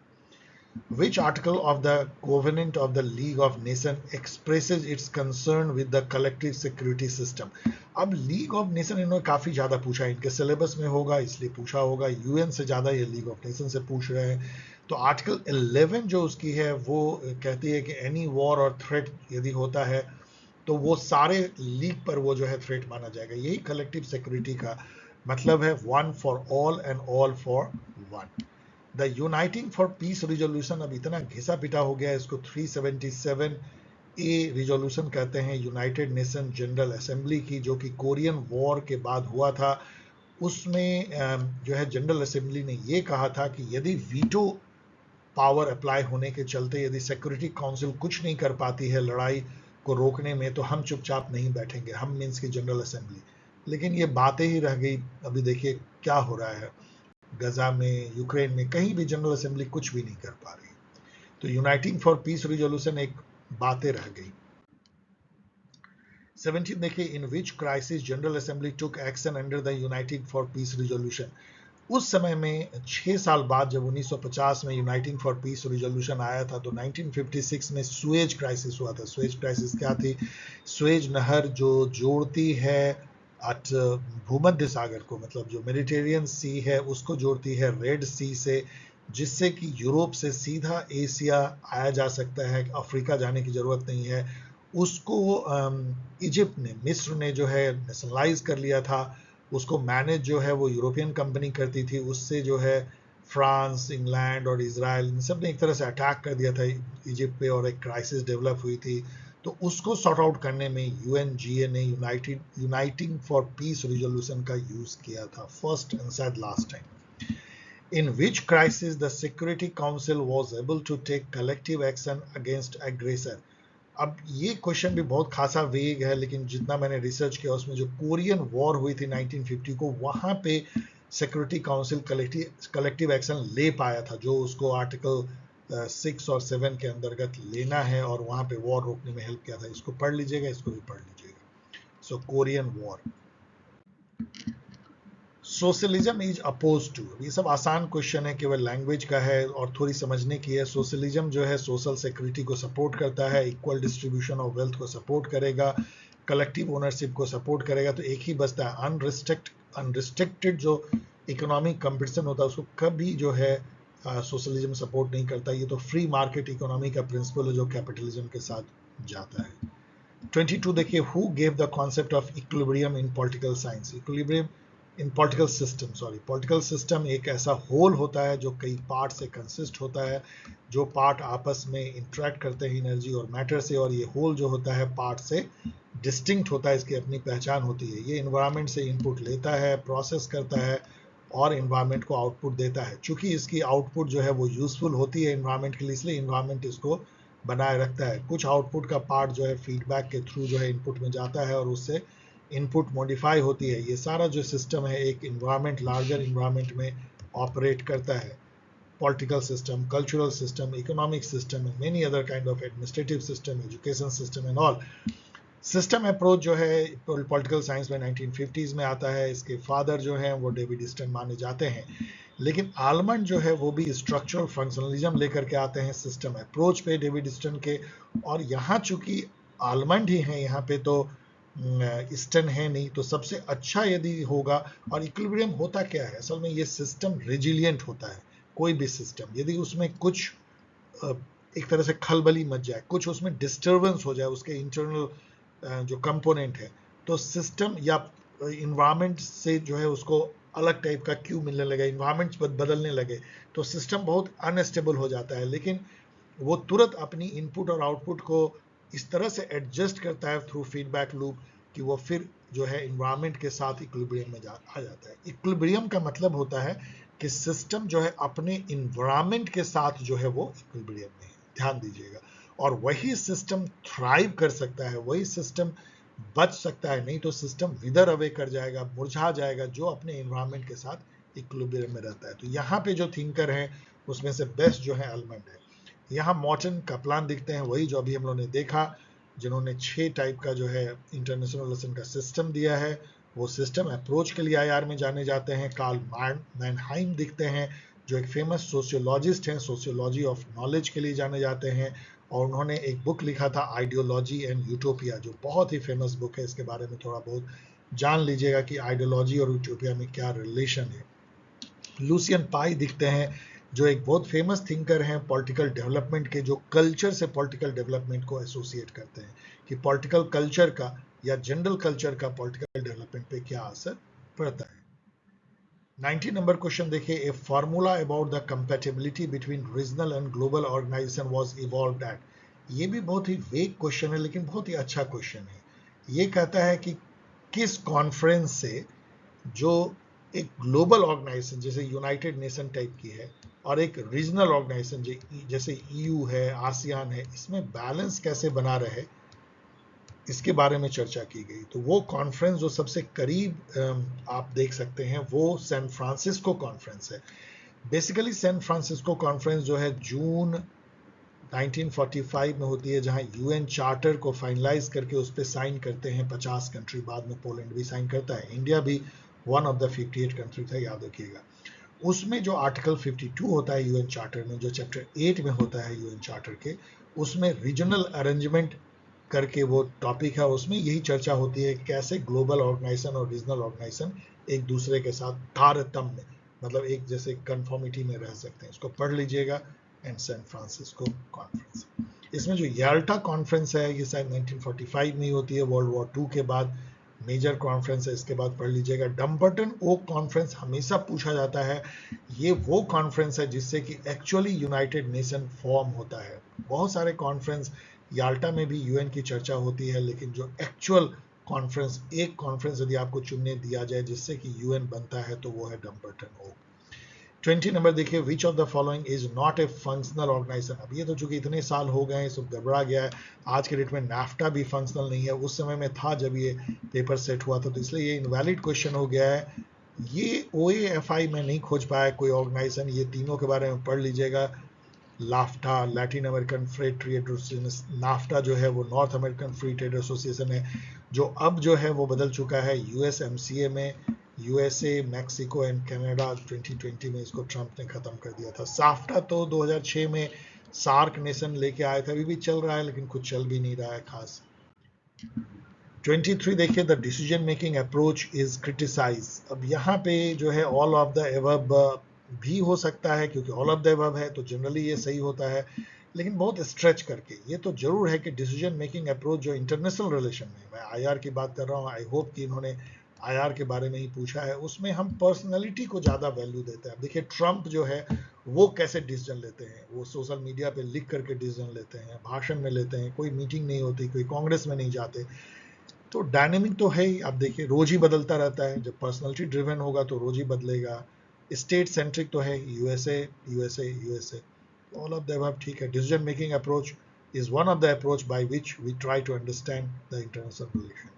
Which article of the Covenant of the League of Nations expresses its concern with the collective security system? अब लीग ऑफ नेशन इन्होंने काफी ज्यादा पूछा, इनके सिलेबस में होगा इसलिए पूछा होगा, UN से ज्यादा ये लीग ऑफ नेशन से पूछ रहे हैं। तो आर्टिकल 11 जो उसकी है वो कहती है कि एनी वॉर और थ्रेट यदि होता है तो वो सारे लीग पर वो जो है थ्रेट माना जाएगा। यही कलेक्टिव सिक्योरिटी का मतलब है, one for all and all for one. The uniting for peace resolution अब इतना घिसा पिटा हो गया है, इसको 377A रिजोल्यूशन कहते हैं, यूनाइटेड नेशन जनरल असेंबली की, जो कि कोरियन वॉर के बाद हुआ था। उसमें जो है जनरल असेंबली ने ये कहा था कि यदि वीटो पावर अप्लाई होने के चलते यदि सिक्योरिटी काउंसिल कुछ नहीं कर पाती है लड़ाई को रोकने में, तो हम चुपचाप नहीं बैठेंगे, हम मीन्स की जनरल असेंबली। लेकिन ये बातें ही रह गई। अभी देखिए क्या हो रहा है गजा में, यूक्रेन में, कहीं भी जनरल असेंबली कुछ भी नहीं कर पा रही। तो यूनाइटिंग फॉर पीस रिजोल्यूशन एक बातें रह गई। 17 देखिए, in which crisis general assembly took action under the uniting for peace resolution. उस समय में 6 साल बाद जब 1950 में यूनाइटिंग फॉर पीस रिजोल्यूशन आया था, तो 1956 में सुएज क्राइसिस हुआ था। सुएज क्राइसिस क्या थी? सुएज नहर जो जोड़ती है भूमध्य सागर को, मतलब जो मेडिटेरियन सी है उसको जोड़ती है रेड सी से, जिससे कि यूरोप से सीधा एशिया आया जा सकता है, अफ्रीका जाने की जरूरत नहीं है। उसको इजिप्ट ने, मिस्र ने जो है नेशनलाइज कर लिया था उसको मैनेज जो है वो यूरोपियन कंपनी करती थी। उससे जो है फ्रांस, इंग्लैंड और इजराइल इन सब ने एक तरह से अटैक कर दिया था इजिप्ट पे और एक क्राइसिस डेवलप हुई थी। तो उसको सॉर्ट आउट करने में यूएनजीए ने यूनाइटिंग फॉर पीस रिजोल्यूशन का यूज किया था, फर्स्ट एंड शायद last time. In which crisis the Security Council was able to take collective action against aggressor? अब ये क्वेश्चन भी बहुत खासा वेग है, लेकिन जितना मैंने रिसर्च किया उसमें जो कोरियन वॉर हुई थी 1950 को, वहां पे सिक्योरिटी काउंसिल कलेक्टिव एक्शन ले पाया था, जो उसको आर्टिकल 6 और 7 के अंतर्गत लेना है, और वहां पे वॉर रोकने में हेल्प किया था। इसको पढ़ लीजिएगा, इसको भी पढ़ लीजिएगा। So Korean war. Socialism is oppose to, ये सब आसान क्वेश्चन है, केवल लैंग्वेज का है और थोड़ी समझने की है। सोशलिज्म जो है सोशल सिक्योरिटी को सपोर्ट करता है, इक्वल डिस्ट्रीब्यूशन ऑफ वेल्थ को सपोर्ट करेगा, कलेक्टिव ओनरशिप को सपोर्ट करेगा। तो एक ही बचता है अनरिस्ट्रिक्टेड जो इकोनॉमिक कंपटीशन होता है उसको कभी जो है सोशलिज्म सपोर्ट नहीं करता। ये तो फ्री मार्केट इकोनॉमी का प्रिंसिपल है जो कैपिटलिज्म के साथ जाता है। 22 देखिए, who gave the concept of equilibrium in political science? Equilibrium in political system, political system एक ऐसा होल होता है जो कई पार्ट से कंसिस्ट होता है, जो पार्ट आपस में इंटरेक्ट करते हैं एनर्जी और मैटर से, और ये होल जो होता है पार्ट से डिस्टिंक्ट होता है, इसकी अपनी पहचान होती है। ये इन्वायरमेंट से इनपुट लेता है, प्रोसेस करता है और इन्वायरमेंट को आउटपुट देता है। चूंकि इसकी आउटपुट जो है वो यूजफुल होती है इन्वायरमेंट के लिए, इसलिए इन्वायरमेंट इसको बनाए रखता है। कुछ आउटपुट का पार्ट जो है फीडबैक के थ्रू जो है इनपुट में जाता है और उससे इनपुट मॉडिफाई होती है। ये सारा जो सिस्टम है एक इन्वायरमेंट, लार्जर इन्वायरमेंट में ऑपरेट करता है। Political system, cultural system, economic system, many other kind of administrative system, education system and all. System approach जो है पॉलिटिकल साइंस में 1950s में आता है। इसके फादर जो हैं वो डेविड ईस्टन माने जाते हैं, लेकिन आलमंड जो है वो भी स्ट्रक्चरल फंक्शनलिज्म लेकर के आते हैं सिस्टम अप्रोच पे डेविड ईस्टन के। और यहाँ चूंकि आलमंड ही हैं यहाँ पे, तो ईस्टन है नहीं, तो सबसे अच्छा यदि होगा। और इक्विलिब्रियम होता क्या है असल में? ये सिस्टम रेजिलियंट होता है। कोई भी सिस्टम यदि उसमें कुछ एक तरह से खलबली मच जाए, कुछ उसमें डिस्टर्बेंस हो जाए उसके इंटरनल जो कंपोनेंट है, तो सिस्टम या इन्वायरमेंट से जो है उसको अलग टाइप का क्यू मिलने लगे, इन्वायरमेंट बदलने लगे, तो सिस्टम बहुत अनस्टेबल हो जाता है। लेकिन वो तुरंत अपनी इनपुट और आउटपुट को इस तरह से एडजस्ट करता है थ्रू फीडबैक लूप कि वो फिर जो है इन्वायरमेंट के साथ इक्विलिब्रियम में आ जाता है। इक्विलिब्रियम का मतलब होता है कि सिस्टम जो है अपने इन्वायरमेंट के साथ जो है वो इक्विलिब्रियम में है, ध्यान दीजिएगा। और वही सिस्टम थ्राइव कर सकता है, वही सिस्टम बच सकता है, नहीं तो सिस्टम विदर अवे कर जाएगा, मुरझा जाएगा, जो अपने एनवायरनमेंट के साथ इक्विलिब्रियम में रहता है। तो यहाँ पे जो थिंकर हैं उसमें से बेस्ट जो है आलमंड है। यहाँ मॉर्टन कपलान दिखते हैं, वही जो अभी हम लोगों ने देखा, जिन्होंने 6 टाइप का जो है इंटरनेशनल रिलेशन का सिस्टम दिया है। वो सिस्टम अप्रोच के लिए IR में जाने जाते हैं। कार्ल मैनहाइम दिखते हैं जो एक फेमस सोशियोलॉजिस्ट हैं, सोशियोलॉजी ऑफ नॉलेज के लिए जाने जाते हैं, और उन्होंने एक बुक लिखा था आइडियोलॉजी एंड यूटोपिया, जो बहुत ही फेमस बुक है। इसके बारे में थोड़ा बहुत जान लीजिएगा कि आइडियोलॉजी और यूटोपिया में क्या रिलेशन है। लूसियन पाई दिखते हैं जो एक बहुत फेमस थिंकर हैं पॉलिटिकल डेवलपमेंट के, जो कल्चर से पॉलिटिकल डेवलपमेंट को एसोसिएट करते हैं कि पॉलिटिकल कल्चर का या जनरल कल्चर का पॉलिटिकल डेवलपमेंट पे क्या असर पड़ता है। 19 नंबर क्वेश्चन देखिए, a formula about the compatibility between regional and global organization was evolved at. ये भी बहुत ही वेग क्वेश्चन है, लेकिन बहुत ही अच्छा क्वेश्चन है। ये कहता है कि किस कॉन्फ्रेंस से जो एक ग्लोबल ऑर्गेनाइजेशन जैसे यूनाइटेड नेशन टाइप की है और एक रीजनल ऑर्गेनाइजेशन जैसे EU है, आसियान है, इसमें बैलेंस कैसे बना रहे, इसके बारे में चर्चा की गई। तो वो कॉन्फ्रेंस जो सबसे करीब आप देख सकते हैं वो सैन फ्रांसिस्को कॉन्फ्रेंस है। बेसिकली सैन फ्रांसिस्को कॉन्फ्रेंस जो है जून 1945 में होती है, जहां UN चार्टर को फाइनलाइज करके उस पर साइन करते हैं 50 कंट्री, बाद में पोलैंड भी साइन करता है, इंडिया भी वन ऑफ द 58 कंट्री था, याद रखिएगा। उसमें जो आर्टिकल 52 होता है UN चार्टर में, जो चैप्टर 8 में होता है UN चार्टर के, उसमें रीजनल अरेंजमेंट करके वो टॉपिक है। उसमें यही चर्चा होती है कैसे ग्लोबल ऑर्गेनाइजेशन और रीजनल ऑर्गेनाइजेशन एक दूसरे के साथ तारतम्य, मतलब एक जैसे कंफर्मिटी में रह सकते हैं। इसको पढ़ लीजिएगा। एंड सैन फ्रांसिस्को कॉन्फ्रेंस, इसमें जो याल्टा कॉन्फ्रेंस है ये शायद 1945 में ही होती है, वर्ल्ड वॉर 2 के बाद। मेजर कॉन्फ्रेंस है, इसके बाद पढ़ लीजिएगा। डम्बर्टन ओक कॉन्फ्रेंस हमेशा पूछा जाता है, ये वो कॉन्फ्रेंस है जिससे कि एक्चुअली यूनाइटेड नेशन फॉर्म होता है। बहुत सारे कॉन्फ्रेंस, याल्टा में भी यूएन की चर्चा होती है, लेकिन जो एक्चुअल कॉन्फ्रेंस, एक कॉन्फ्रेंस यदि आपको चुनने दिया जाए जिससे कि यूएन बनता है, तो वो है डम्बर्टन ओक। 20 नंबर देखिए, which of the following is not a functional organisation. अब ये तो चूंकि इतने साल हो गए हैं, सब गड़बड़ा गया है, आज के डेट में नाफ्टा भी फंक्शनल नहीं है, उस समय में था जब ये पेपर सेट हुआ था, तो इसलिए ये इनवैलिड क्वेश्चन हो गया है। ये OAFI में नहीं खोज पाया कोई ऑर्गेनाइजेशन, ये तीनों के बारे में पढ़ लीजिएगा। LAFTA, Latin American free trade association, NAFTA जो है वो North American free trade association है, जो अब जो है वो बदल चुका है USMCA में। USA, मैक्सिको एंड कनाडा 2020 में इसको ट्रंप ने खत्म कर दिया था। साफ्टा तो 2006 में सार्क नेशन लेके आए थे, अभी भी चल रहा है लेकिन कुछ चल भी नहीं रहा है खास। 23 देखिए, the decision making approach is criticise. अब यहाँ पे जो है ऑल ऑफ द एबव भी हो सकता है, क्योंकि ऑल ऑफ द एबव है तो जनरली ये सही होता है, लेकिन बहुत स्ट्रेच करके। ये तो जरूर है कि डिसीजन मेकिंग अप्रोच जो इंटरनेशनल रिलेशन में, मैं IR की बात कर रहा हूँ, आई होप कि इन्होंने IR के बारे में ही पूछा है, उसमें हम पर्सनैलिटी को ज़्यादा वैल्यू देते हैं। देखिए ट्रंप जो है वो कैसे डिसीजन लेते हैं, वो सोशल मीडिया पे लिख करके डिसीजन लेते हैं, भाषण में लेते हैं, कोई मीटिंग नहीं होती, कोई कांग्रेस में नहीं जाते, तो डायनेमिक तो है ही। आप देखिए रोज ही बदलता रहता है, जब पर्सनैलिटी ड्रिवन होगा तो रोज ही बदलेगा। स्टेट सेंट्रिक तो है, USA USA USA, all of the above ठीक है। Decision making approach is one of the approach by which we try to understand the international relation.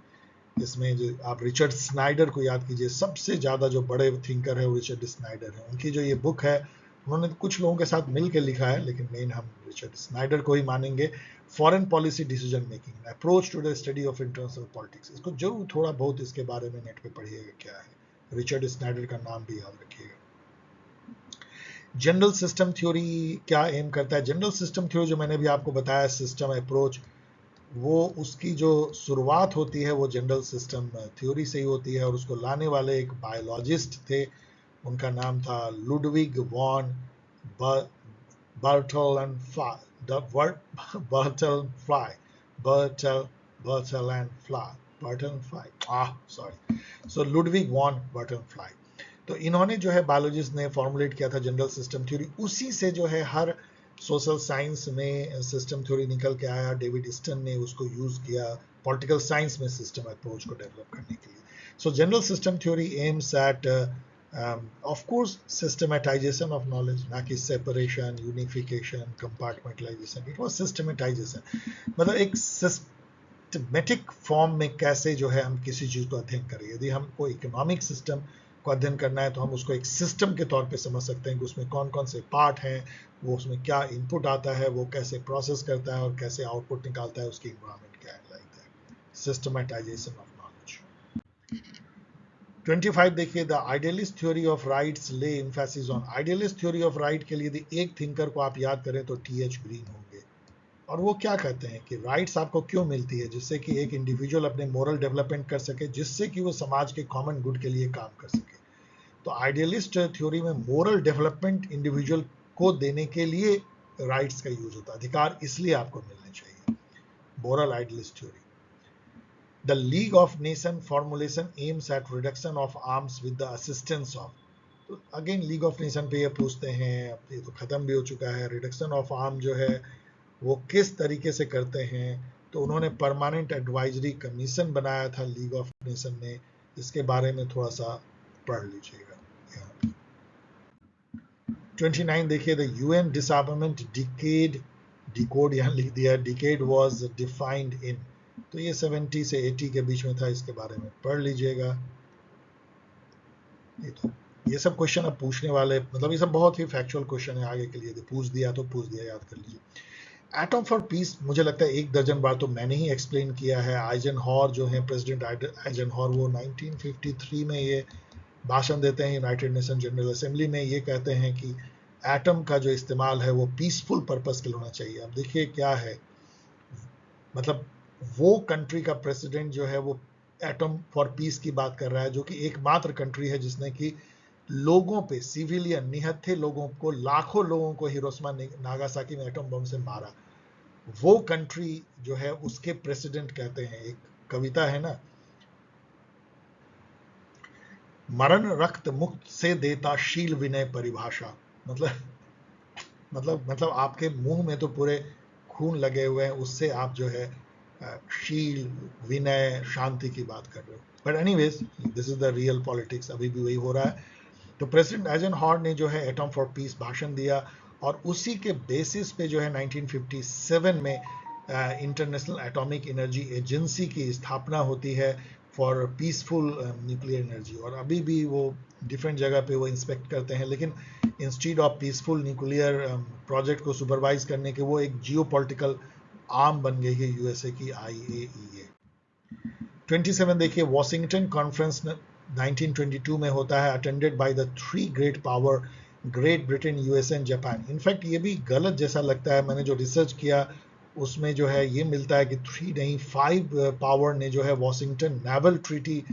इसमें जो आप रिचर्ड स्नाइडर को याद कीजिए, सबसे ज़्यादा जो बड़े थिंकर है वो रिचर्ड स्नाइडर है। उनकी जो ये बुक है, उन्होंने कुछ लोगों के साथ मिल के लिखा है, लेकिन मेन हम रिचर्ड स्नाइडर को ही मानेंगे। Foreign policy decision making, approach to the study of international politics, इसको जरूर थोड़ा बहुत इसके बारे में नेट पे पढ़िएगा क्या है। रिचर्ड स्नाइडर का नाम भी याद रखिएगा। जनरल सिस्टम थ्योरी क्या एम करता है? जनरल सिस्टम थ्योरी जो मैंने भी आपको बताया, सिस्टम अप्रोच, वो उसकी जो शुरुआत होती है वो जनरल सिस्टम थ्योरी से ही होती है, और उसको लाने वाले एक बायोलॉजिस्ट थे, उनका नाम था लुडविग वॉन बर्टलफ्लाई। सो लुडविग वॉन बर्टलफ्लाई, तो इन्होंने जो है बायोलॉजिस्ट ने फॉर्मुलेट किया था जनरल सिस्टम थ्योरी। उसी से जो है हर सोशल साइंस में सिस्टम थ्योरी निकल के आया। डेविड स्टन ने उसको यूज किया पॉलिटिकल साइंस में सिस्टम अप्रोच को डेवलप करने के लिए। सो general system theory aims at of course सिस्टमेटाइजेशन of knowledge, ना कि separation, unification, compartmentalisation. It was सिस्टमेटाइजेशन, मतलब एक सिस्टमेटिक फॉर्म में कैसे जो है हम किसी चीज को अध्ययन करें। यदि हमको इकोनॉमिक सिस्टम को अध्ययन करना है तो हम उसको एक सिस्टम के तौर पे समझ सकते हैं कि उसमें कौन कौन से पार्ट हैं, वो उसमें क्या इनपुट आता है, वो कैसे प्रोसेस करता है और कैसे आउटपुट निकालता है, उसकी इन्वायरमेंट क्या है, like that systematization of knowledge. 25 देखिए, the idealist theory of rights lay emphasis on. Idealist theory of right के लिए यदि एक थिंकर को आप याद करें तो TH ग्रीन होंगे, और वो क्या कहते हैं कि राइट्स आपको क्यों मिलती है? जिससे कि एक इंडिविजुअल अपने मोरल डेवलपमेंट कर सके, जिससे कि वो समाज के कॉमन गुड के लिए काम कर सके। तो आइडियलिस्ट थ्योरी में मोरल डेवलपमेंट इंडिविजुअल को देने के लिए राइट्स का यूज होता है, अधिकार इसलिए आपको मिलने चाहिए, moral idealist theory. The league of nation formulation aims at reduction of arms with the assistance of. तो अगेन लीग ऑफ नेशन पे ये पूछते हैं, अब ये तो खत्म भी हो चुका है। रिडक्शन ऑफ आर्म जो है वो किस तरीके से करते हैं? तो उन्होंने परमानेंट एडवाइजरी कमीशन बनाया था लीग ऑफ नेशन ने, इसके बारे में थोड़ा सा पढ़ लीजिएगा। 29 देखिए, द UN डिसआर्मामेंट डिकोड यहाँ लिख दिया, डिकेड वाज डिफाइंड इन, तो ये 70 से 80 के बीच में था, इसके बारे में पढ़ लीजिएगा। ये सब क्वेश्चन अब पूछने वाले, मतलब ये सब बहुत ही फैक्चुअल क्वेश्चन है, आगे के लिए पूछ दिया तो पूछ दिया, याद कर लीजिए। एटम फॉर पीस मुझे लगता है 1 दर्जन बार तो मैंने ही एक्सप्लेन किया है। आइजनहॉर जो है, प्रेसिडेंट आइजनहॉर, वो 1953 में ये भाषण देते हैं यूनाइटेड नेशन जनरल असेंबली में। ये कहते हैं कि एटम का जो इस्तेमाल है वो पीसफुल पर्पस के लिए होना चाहिए। अब देखिए क्या है, मतलब वो कंट्री का प्रेसिडेंट जो है वो एटम फॉर पीस की बात कर रहा है, जो कि एकमात्र कंट्री है जिसने कि लोगों पे, सिविलियन निहत्थे लोगों को, लाखों लोगों को हिरोशिमा नागासाकी में एटम बम से मारा। वो कंट्री जो है उसके प्रेसिडेंट कहते हैं, एक कविता है ना, मरण रक्त मुक्त से देता शील विनय परिभाषा, मतलब आपके मुंह में तो पूरे खून लगे हुए हैं, उससे आप जो है शील विनय शांति की बात कर रहे हो। But anyways this is the real politics, अभी भी वही हो रहा है। तो प्रेसिडेंट आइजनहॉवर ने जो है एटम फॉर पीस भाषण दिया और उसी के बेसिस पे जो है 1957 में इंटरनेशनल एटॉमिक एनर्जी एजेंसी की स्थापना होती है फॉर पीसफुल न्यूक्लियर एनर्जी। और अभी भी वो डिफरेंट जगह पे वो इंस्पेक्ट करते हैं, लेकिन instead of peaceful nuclear project को सुपरवाइज करने के वो एक जियो पॉलिटिकल आर्म बन गई है यूएसए की IAEA। 27 देखिए, वॉशिंगटन कॉन्फ्रेंस 1922 में होता है, attended by the 3 great power, great Britain, USA and Japan. In fact ये भी गलत जैसा लगता है, मैंने जो रिसर्च किया उसमें जो है ये मिलता है कि 3 नहीं 5 पावर ने जो है वॉशिंगटन नेवल ट्रीटी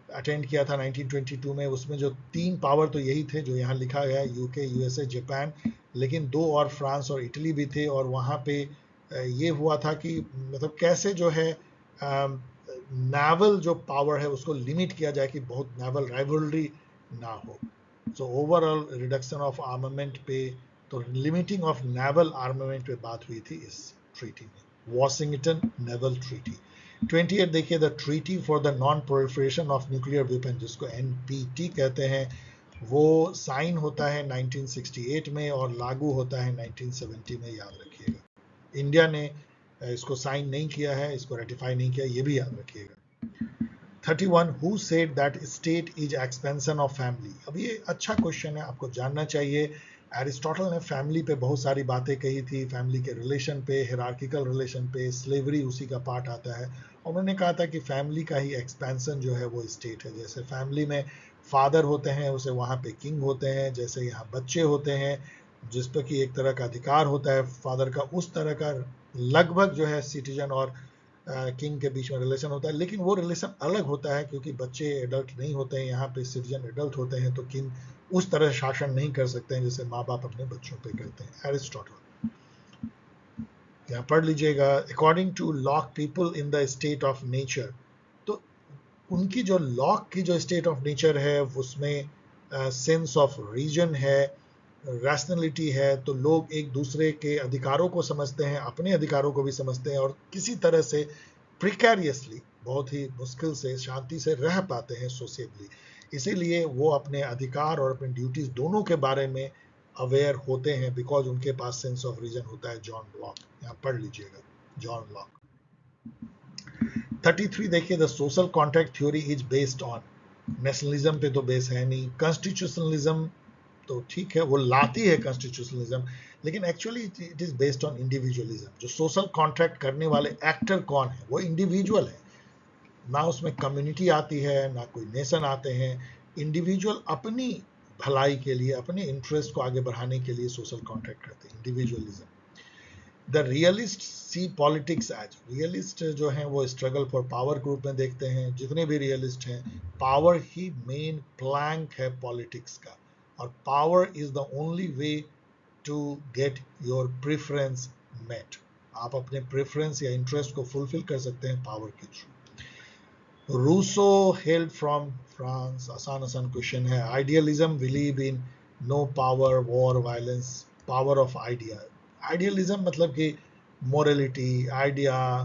अटेंड किया था 1922 में। उसमें जो 3 पावर तो यही थे जो यहाँ लिखा गया है, यूके, यूएसए, जापान, लेकिन 2 और फ्रांस और इटली भी थे। और वहाँ पे ये हुआ था कि मतलब कैसे जो है नेवल जो पावर है उसको लिमिट किया जाए कि बहुत नेवल राइवलरी ना हो। So overall reduction of armament पे, तो लिमिटिंग ऑफ नेवल आर्मामेंट पे बात हुई थी इस ट्रीटी में, वॉशिंगटन नेवल ट्रीटी। 28 देखिए, the treaty for the non proliferation of nuclear weapon, जिसको NPT कहते हैं, वो साइन होता है 1968 में और लागू होता है 1970 में, याद रखिएगा। इंडिया ने इसको साइन नहीं किया है, इसको रेटिफाई नहीं किया, ये भी याद रखिएगा। 31, who said that state is expansion of family. अब ये अच्छा क्वेश्चन है, आपको जानना चाहिए। एरिस्टोटल ने फैमिली पे बहुत सारी बातें कही थी, फैमिली के रिलेशन पे, हिरार्किकल रिलेशन पे, स्लेवरी उसी का पार्ट आता है। उन्होंने कहा था कि फैमिली का ही एक्सपेंशन जो है वो स्टेट है। जैसे फैमिली में फादर होते हैं, उसे वहाँ पे किंग होते हैं, जैसे यहाँ बच्चे होते हैं जिस पर कि एक तरह का अधिकार होता है फादर का, उस तरह का लगभग जो है सिटीजन और किंग के बीच में रिलेशन होता है। लेकिन वो रिलेशन अलग होता है क्योंकि बच्चे एडल्ट नहीं होते हैं, यहाँ पे सिटीजन एडल्ट होते हैं, तो किंग उस तरह शासन नहीं कर सकते हैं जैसे माँ बाप अपने बच्चों पे करते हैं। एरिस्टोटल, यहाँ पढ़ लीजिएगा। According to Locke people in the state of nature, तो उनकी जो लॉक की जो स्टेट ऑफ नेचर है उसमें सेंस ऑफ रीजन है, रैशनलिटी है, तो लोग एक दूसरे के अधिकारों को समझते हैं, अपने अधिकारों को भी समझते हैं और किसी तरह से प्रिकैरियसली, बहुत ही मुश्किल से शांति से रह पाते हैं सोशली। इसीलिए वो अपने अधिकार और अपने ड्यूटीज दोनों के बारे में अवेयर होते हैं, बिकॉज उनके पास सेंस ऑफ रीजन होता है। जॉन लॉक, यहाँ पढ़ लीजिएगा, जॉन लॉक। 33 देखिए, the social contract theory is based on, nationalism पे तो बेस है नहीं, कॉन्स्टिट्यूशनलिज्म तो ठीक है वो लाती है कॉन्स्टिट्यूशनलिज्म, लेकिन actually it is based on individualism. जो सोशल कॉन्ट्रैक्ट करने वाले एक्टर कौन है, वो इंडिविजुअल है, ना उसमें कम्युनिटी आती है ना कोई नेशन आते हैं। इंडिविजुअल अपनी भलाई के लिए, अपने इंटरेस्ट को आगे बढ़ाने के लिए सोशल कॉन्ट्रैक्ट करते हैं, individualism. The realist see politics as, realist जो हैं वो स्ट्रगल फॉर पावर ग्रुप में देखते हैं। जितने भी रियलिस्ट हैं, पावर ही मेन प्लैंक है पॉलिटिक्स का, और power is the only way to get your preference met. आप अपने प्रेफरेंस या इंटरेस्ट को फुलफिल कर सकते हैं पावर के थ्रू। रूसो हेल्ड फ्रॉम फ्रांस, आसान आसान क्वेश्चन है। Idealism believe in no power, war, violence, power of idea. Idealism मतलब कि मोरलिटी आइडिया,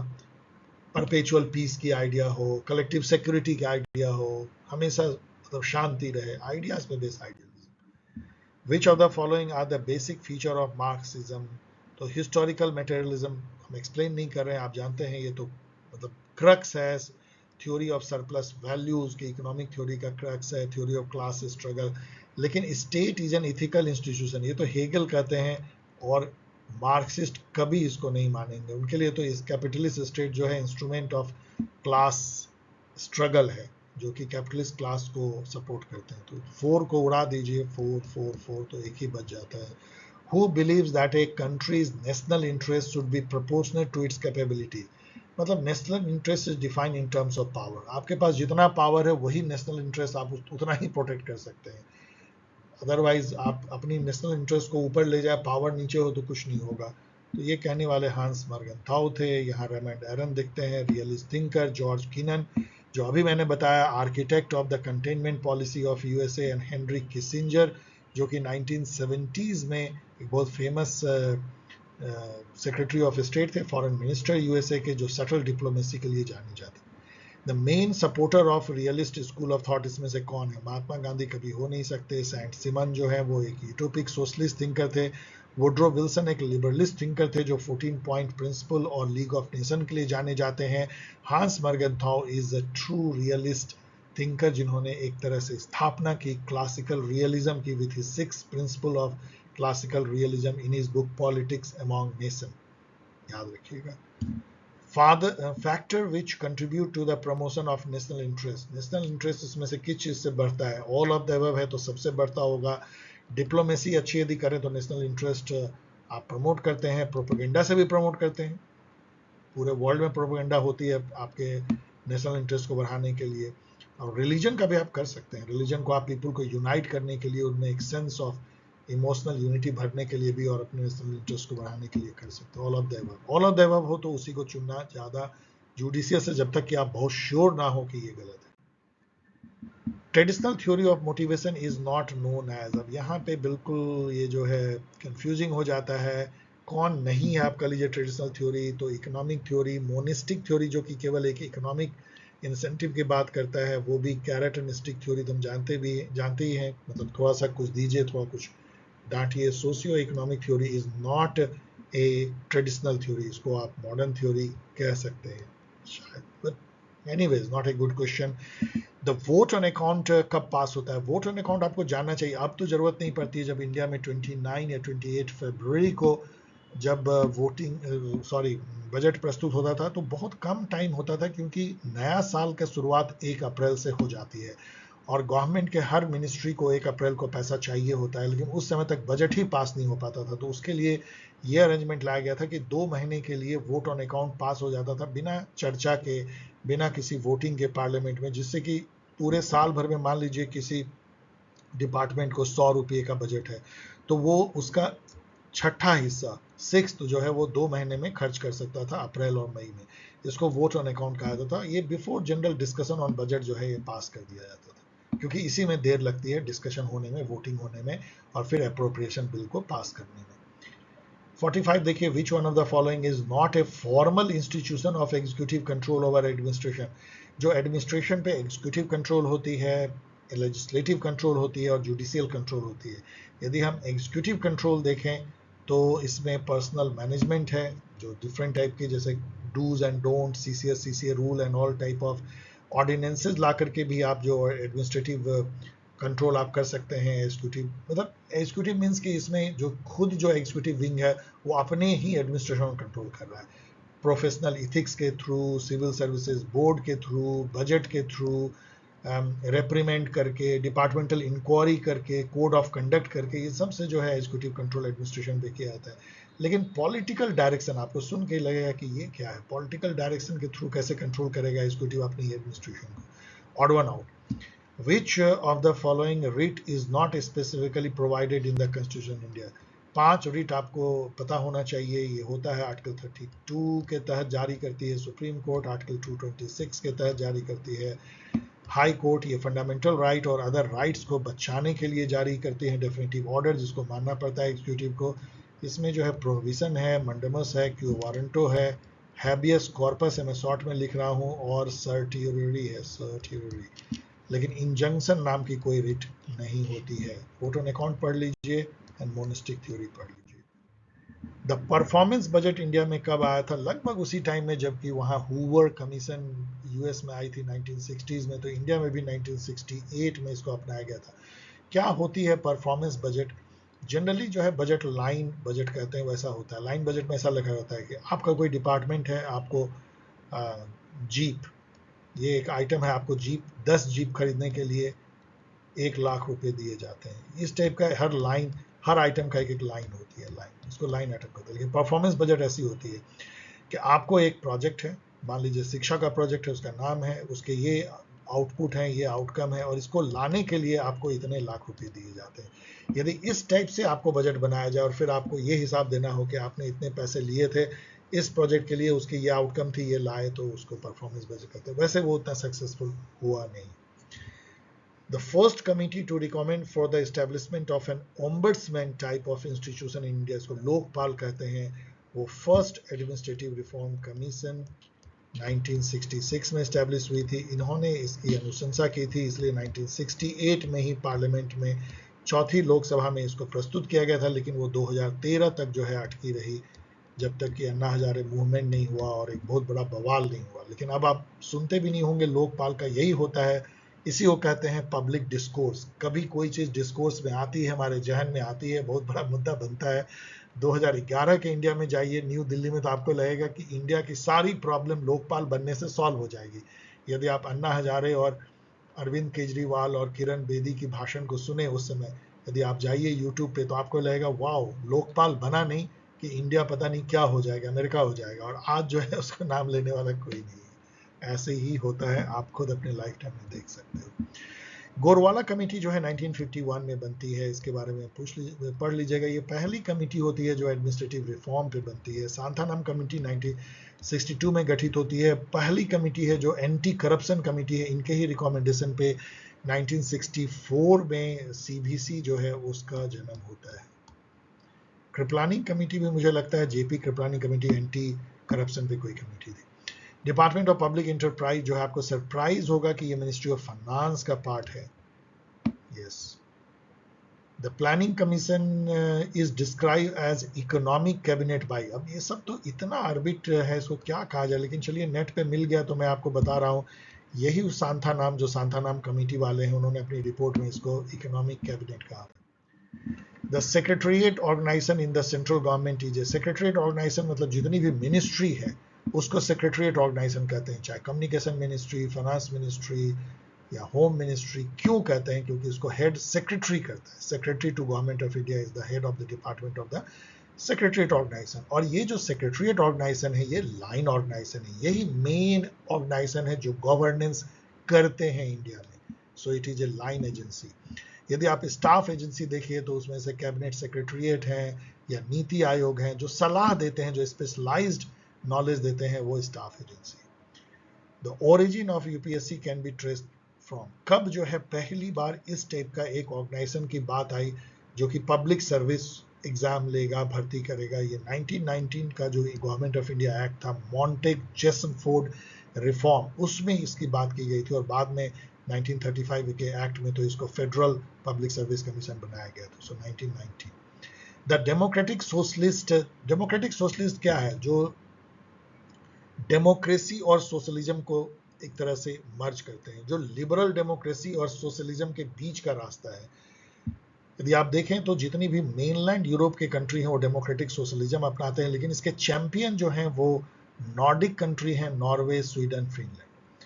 परपेचुअल पीस की आइडिया हो, कलेक्टिव सिक्योरिटी की आइडिया हो, हमेशा मतलब शांति रहे, आइडियाज पे based idealism. Which of the following are the basic feature of Marxism. तो हिस्टोरिकल मटेरियलिज्म हम एक्सप्लेन नहीं कर रहे हैं, आप जानते हैं, ये तो मतलब क्रक्स है। थ्योरी ऑफ सरप्लस वैल्यूज की इकोनॉमिक थ्योरी का क्रक्स है, थ्योरी ऑफ क्लास स्ट्रगल। लेकिन state is an ethical institution, ये तो हेगल कहते हैं, और मार्क्सिस्ट कभी इसको नहीं मानेंगे। उनके लिए तो इस कैपिटलिस्ट स्टेट जो है इंस्ट्रूमेंट ऑफ क्लास स्ट्रगल है, जो कि कैपिटलिस्ट क्लास को सपोर्ट करते हैं। तो 4 को उड़ा दीजिए, 4 4 4 तो एक ही बच जाता है। Who believes that a country's national interest should be proportionate to its capability? मतलब national interest is defined in terms of power. आपके पास जितना पावर है वही नेशनल इंटरेस्ट आप उतना ही प्रोटेक्ट कर सकते हैं। अदरवाइज आप अपनी नेशनल इंटरेस्ट को ऊपर ले जाए, पावर नीचे हो तो कुछ नहीं होगा। तो ये कहने वाले हांस मर्गेनथाउ थे। यहाँ रेमंड एरन दिखते हैं, रियलिस्ट थिंकर जॉर्ज कीनन। जो अभी मैंने बताया, architect of the containment policy of USA and Henry Kissinger, जो कि 1970s में एक बहुत फेमस सेक्रेटरी ऑफ स्टेट थे, फॉरेन मिनिस्टर यूएसए के, जो सटल डिप्लोमेसी के लिए जाने जाते। The main supporter of realist school of thought इसमें से कौन है? महात्मा गांधी कभी हो नहीं सकते। सेंट सिमन जो है वो एक यूटोपिक सोशलिस्ट थिंकर थे। वुड्रो विल्सन एक लिबरलिस्ट थिंकर थे जो 14 पॉइंट प्रिंसिपल और लीग ऑफ नेशन के लिए जाने जाते हैं। Hans Morgenthau is a true realist thinker जिन्होंने एक तरह से स्थापना की क्लासिकल रियलिज्म की with his 6 principle of classical realism in his book politics among nation. याद रखिएगा। Factor which contribute to the promotion of national interest. National interest इसमें से किस चीज से बढ़ता है? ऑल ऑफ द अबव है तो सबसे बढ़ता होगा। डिप्लोमेसी अच्छी यदि करें तो नेशनल इंटरेस्ट आप प्रमोट करते हैं, प्रोपेगेंडा से भी प्रमोट करते हैं। पूरे वर्ल्ड में प्रोपेगेंडा होती है आपके नेशनल इंटरेस्ट को बढ़ाने के लिए। और रिलीजन का भी आप कर सकते हैं। रिलीजन को आप पीपल को यूनाइट करने के लिए, उनमें एक सेंस ऑफ इमोशनल यूनिटी भरने के लिए भी और अपने नेशनल इंटरेस्ट को बढ़ाने के लिए कर सकते हो। All of the above. All of the above हो तो उसी को चुनना ज़्यादा जुडिशियस है, जब तक कि आप बहुत श्योर ना हो कि ये गलत है। Traditional theory of motivation is not known as. अब यहाँ पे बिल्कुल ये जो है कंफ्यूजिंग हो जाता है, कौन नहीं है। आप कह लीजिए ट्रेडिशनल थ्योरी तो इकोनॉमिक थ्योरी, मोनिस्टिक थ्योरी जो कि केवल एक इकोनॉमिक इंसेंटिव की बात करता है, वो भी कैरेट एंड स्टिक थ्योरी तुम जानते ही हैं, मतलब थोड़ा सा कुछ दीजिए थोड़ा कुछ डांटिए। Socio economic theory is not a traditional theory, इसको आप मॉडर्न थ्योरी कह सकते हैं शायद, but anyways not a good question. The vote on account कब पास होता है? वोट ऑन अकाउंट आपको जानना चाहिए। अब तो जरूरत नहीं पड़ती है। जब इंडिया में 29 या 28 फरवरी को जब बजट प्रस्तुत होता था तो बहुत कम टाइम होता था, क्योंकि नया साल की शुरुआत 1 अप्रैल से हो जाती है और गवर्नमेंट के हर मिनिस्ट्री को 1 अप्रैल को पैसा चाहिए होता है, लेकिन उस समय तक बजट ही पास नहीं हो पाता था। तो उसके लिए ये अरेंजमेंट लाया गया था कि 2 महीने के लिए वोट ऑन अकाउंट पास हो जाता था बिना चर्चा के, बिना किसी वोटिंग के पार्लियामेंट में, जिससे कि पूरे साल भर में मान लीजिए किसी डिपार्टमेंट को 100 रुपये का बजट है तो वो उसका छठा हिस्सा 6th जो है वो 2 महीने में खर्च कर सकता था, अप्रैल और मई में। इसको वोट ऑन अकाउंट कहा जाता था। ये before general discussion on budget जो है ये पास कर दिया जाता था, क्योंकि इसी में देर लगती है डिस्कशन होने में, वोटिंग होने में और फिर अप्रोप्रिएशन बिल को पास करने में। 45 देखिए, which one of the following is not a formal institution of executive control over administration. जो एडमिनिस्ट्रेशन पे एग्जीक्यूटिव कंट्रोल होती है, लेजिस्लेटिव कंट्रोल होती है और जुडिशियल कंट्रोल होती है। यदि हम एग्जीक्यूटिव कंट्रोल देखें तो इसमें पर्सनल मैनेजमेंट है, जो डिफरेंट टाइप के, जैसे dos and don't, CCA rule and all type of ordinances ला करके भी आप जो एडमिनिस्ट्रेटिव कंट्रोल आप कर सकते हैं। एग्जीक्यूटिव मतलब एग्जीक्यूटिव मीन्स कि इसमें जो खुद जो एग्जीक्यूटिव विंग है वो अपने ही एडमिनिस्ट्रेशन कंट्रोल कर रहा है, प्रोफेशनल इथिक्स के थ्रू, सिविल सर्विसेज बोर्ड के थ्रू, बजट के थ्रू, रेप्रीमेंट करके, डिपार्टमेंटल इंक्वायरी करके, कोड ऑफ कंडक्ट करके, ये सब से जो है एग्जीक्यूटिव कंट्रोल एडमिनिस्ट्रेशन पे किया जाता है। लेकिन पॉलिटिकल डायरेक्शन, आपको सुन के लगेगा कि ये क्या है, पॉलिटिकल डायरेक्शन के थ्रू कैसे कंट्रोल करेगा एग्जीक्यूटिव अपनी एडमिनिस्ट्रेशन को। Odd one out. Which of the following writ is not specifically provided in the constitution India? 5 writ आपको पता होना चाहिए। ये होता है आर्टिकल 32 के तहत जारी करती है सुप्रीम कोर्ट, आर्टिकल 226 के तहत जारी करती है हाई कोर्ट। ये फंडामेंटल राइट और अदर राइट्स को बचाने के लिए जारी करते हैं डेफिनेटिव ऑर्डर, जिसको मानना पड़ता है एग्जीक्यूटिव को। इसमें जो है प्रोविजन है, मंडमस है, क्यू वारंटो है, हैबियस कॉर्पस है, मैं शॉर्ट में लिख रहा हूँ, और सर्टियोरी है, सर्टियोरी। लेकिन इंजंक्शन नाम की कोई रिट नहीं होती है। वोट ऑन अकाउंट पढ़ लीजिए एंड मोनिस्टिक थ्योरी पढ़ लीजिए। द परफॉर्मेंस बजट इंडिया में कब आया था? लगभग उसी टाइम में जबकि वहाँ हूवर कमीशन यूएस में आई थी 1960s में, तो इंडिया में भी 1968 में इसको अपनाया गया था। क्या होती है परफॉर्मेंस बजट? जनरली जो है बजट लाइन बजट कहते हैं वैसा होता है। लाइन बजट में ऐसा लिखा होता है कि आपका कोई डिपार्टमेंट है, आपको जीप, ये एक आइटम है, आपको जीप 10 जीप खरीदने के लिए 1 लाख रुपए दिए जाते हैं। इस टाइप का हर लाइन, हर आइटम का एक लाइन होती है, लाइन, इसको लाइन आइटम कहते हैं। लेकिन परफॉर्मेंस बजट ऐसी होती है कि आपको एक प्रोजेक्ट है, मान लीजिए शिक्षा का प्रोजेक्ट है, उसका नाम है, उसके ये आउटपुट है, ये आउटकम है, और इसको लाने के लिए आपको इतने लाख रुपए दिए जाते हैं। यदि इस टाइप से आपको बजट बनाया जाए और फिर आपको ये हिसाब देना हो कि आपने इतने पैसे लिए थे, इस प्रोजेक्ट के लिए उसकी ये आउटकम थी, ये लाए तो उसको परफॉर्मेंस बेस्ड करते हैं। वैसे वो उतना सक्सेसफुल हुआ नहीं। The first committee to recommend for the establishment of an ombudsman type of institution in India, इसको लोकपाल कहते हैं, वो फर्स्ट एडमिनिस्ट्रेटिव रिफॉर्म कमीशन 1966 में स्टैब्लिश हुई थी। इन्होंने इसकी अनुशंसा की थी, इसलिए 1968 में ही पार्लियामेंट में चौथी लोकसभा में इसको प्रस्तुत किया गया था, लेकिन वो 2013 तक जो है अटकी रही, जब तक कि अन्ना हजारे मूवमेंट नहीं हुआ और एक बहुत बड़ा बवाल नहीं हुआ। लेकिन अब आप सुनते भी नहीं होंगे, लोकपाल का यही होता है, इसी को कहते हैं पब्लिक डिस्कोर्स। कभी कोई चीज़ डिस्कोर्स में आती है, हमारे जहन में आती है, बहुत बड़ा मुद्दा बनता है। 2011 के इंडिया में जाइए, न्यू दिल्ली में, तो आपको लगेगा कि इंडिया की सारी प्रॉब्लम लोकपाल बनने से सॉल्व हो जाएगी। यदि आप अन्ना हजारे और अरविंद केजरीवाल और किरण बेदी की भाषण को सुने उस समय, यदि आप जाइए यूट्यूब पे, तो आपको लगेगा वाओ, लोकपाल बना नहीं कि इंडिया पता नहीं क्या हो जाएगा, अमेरिका हो जाएगा। और आज जो है उसको नाम लेने वाला कोई नहीं है। ऐसे ही होता है, आप खुद अपने लाइफ टाइम में देख सकते हो। गोरवाला कमेटी जो है 1951 में बनती है, इसके बारे में पढ़ लीजिएगा। ये पहली कमेटी होती है जो एडमिनिस्ट्रेटिव रिफॉर्म पे बनती है। सांथानाम कमेटी 1962 में गठित होती है। पहली कमेटी है जो एंटी करप्शन कमेटी है, इनके ही रिकमेंडेशन पे 1964 में सीबीसी जो है उसका जन्म होता है। कृपलानी कमेटी में मुझे लगता है JP Kripalani committee anti corruption पे कोई कमेटी थी। डिपार्टमेंट ऑफ पब्लिक इंटरप्राइज जो है, आपको सरप्राइज होगा कि ये मिनिस्ट्री ऑफ फाइनेंस का पार्ट है। Yes, the planning commission is describe as economic cabinet by. अब ये सब तो इतना आर्बिट है, इसको क्या कहा जाए, लेकिन चलिए नेट पे मिल गया तो मैं आपको बता रहा हूँ। यही उस सांथानाम, जो सांथानाम कमेटी वाले हैं, उन्होंने अपनी रिपोर्ट में इसको इकोनॉमिक कैबिनेट कहा। The secretariat organisation in the central government is a secretariat organisation, मतलब जितनी भी मिनिस्ट्री है उसको सेक्रेटरीट ऑर्गेनाइजेशन कहते हैं। चाहे कम्युनिकेशन मिनिस्ट्री, फाइनेंस मिनिस्ट्री या होम मिनिस्ट्री। क्यों कहते हैं? क्योंकि उसको हेड सेक्रेटरी करता है। Secretary to government of India is the head of the department of the secretariat organisation. और ये जो सेक्रेटरीट ऑर्गेनाइजेशन है, ये लाइन ऑर्गेनाइजेशन है, यही मेन ऑर्गेनाइजेशन है जो गवर्नेंस करते हैं इंडिया में। So it is a line agency. यदि आप स्टाफ एजेंसी देखिए तो उसमें से कैबिनेट सेक्रेटरीट हैं या नीति आयोग हैं, जो सलाह देते हैं, जो स्पेशलाइज्ड नॉलेज देते हैं, वो staff agency. The origin of UPSC can be traced from. कब जो है पहली बार इस टाइप का एक ऑर्गेनाइजेशन की बात आई जो कि पब्लिक सर्विस एग्जाम लेगा, भर्ती करेगा? ये 1919 का जो गवर्नमेंट ऑफ इंडिया एक्ट था, मॉन्टेग जेसनफोर्ड रिफॉर्म, उसमें इसकी बात की गई थी। और बाद में 1935 के एक्ट में तो इसको फेडरल पब्लिक सर्विस कमीशन बनाया गया था। सो 1919। The democratic socialist. Democratic socialist क्या है? जो डेमोक्रेसी और सोशलिज्म को एक तरह से मर्ज करते हैं, जो लिबरल डेमोक्रेसी और सोशलिज्म के बीच का रास्ता है। यदि आप देखें तो जितनी भी मेनलैंड यूरोप के कंट्री हैं वो डेमोक्रेटिक सोशलिज्म अपनाते हैं, लेकिन इसके चैंपियन जो हैं वो नॉर्डिक कंट्री हैं, नॉर्वे, स्वीडन, फिनलैंड,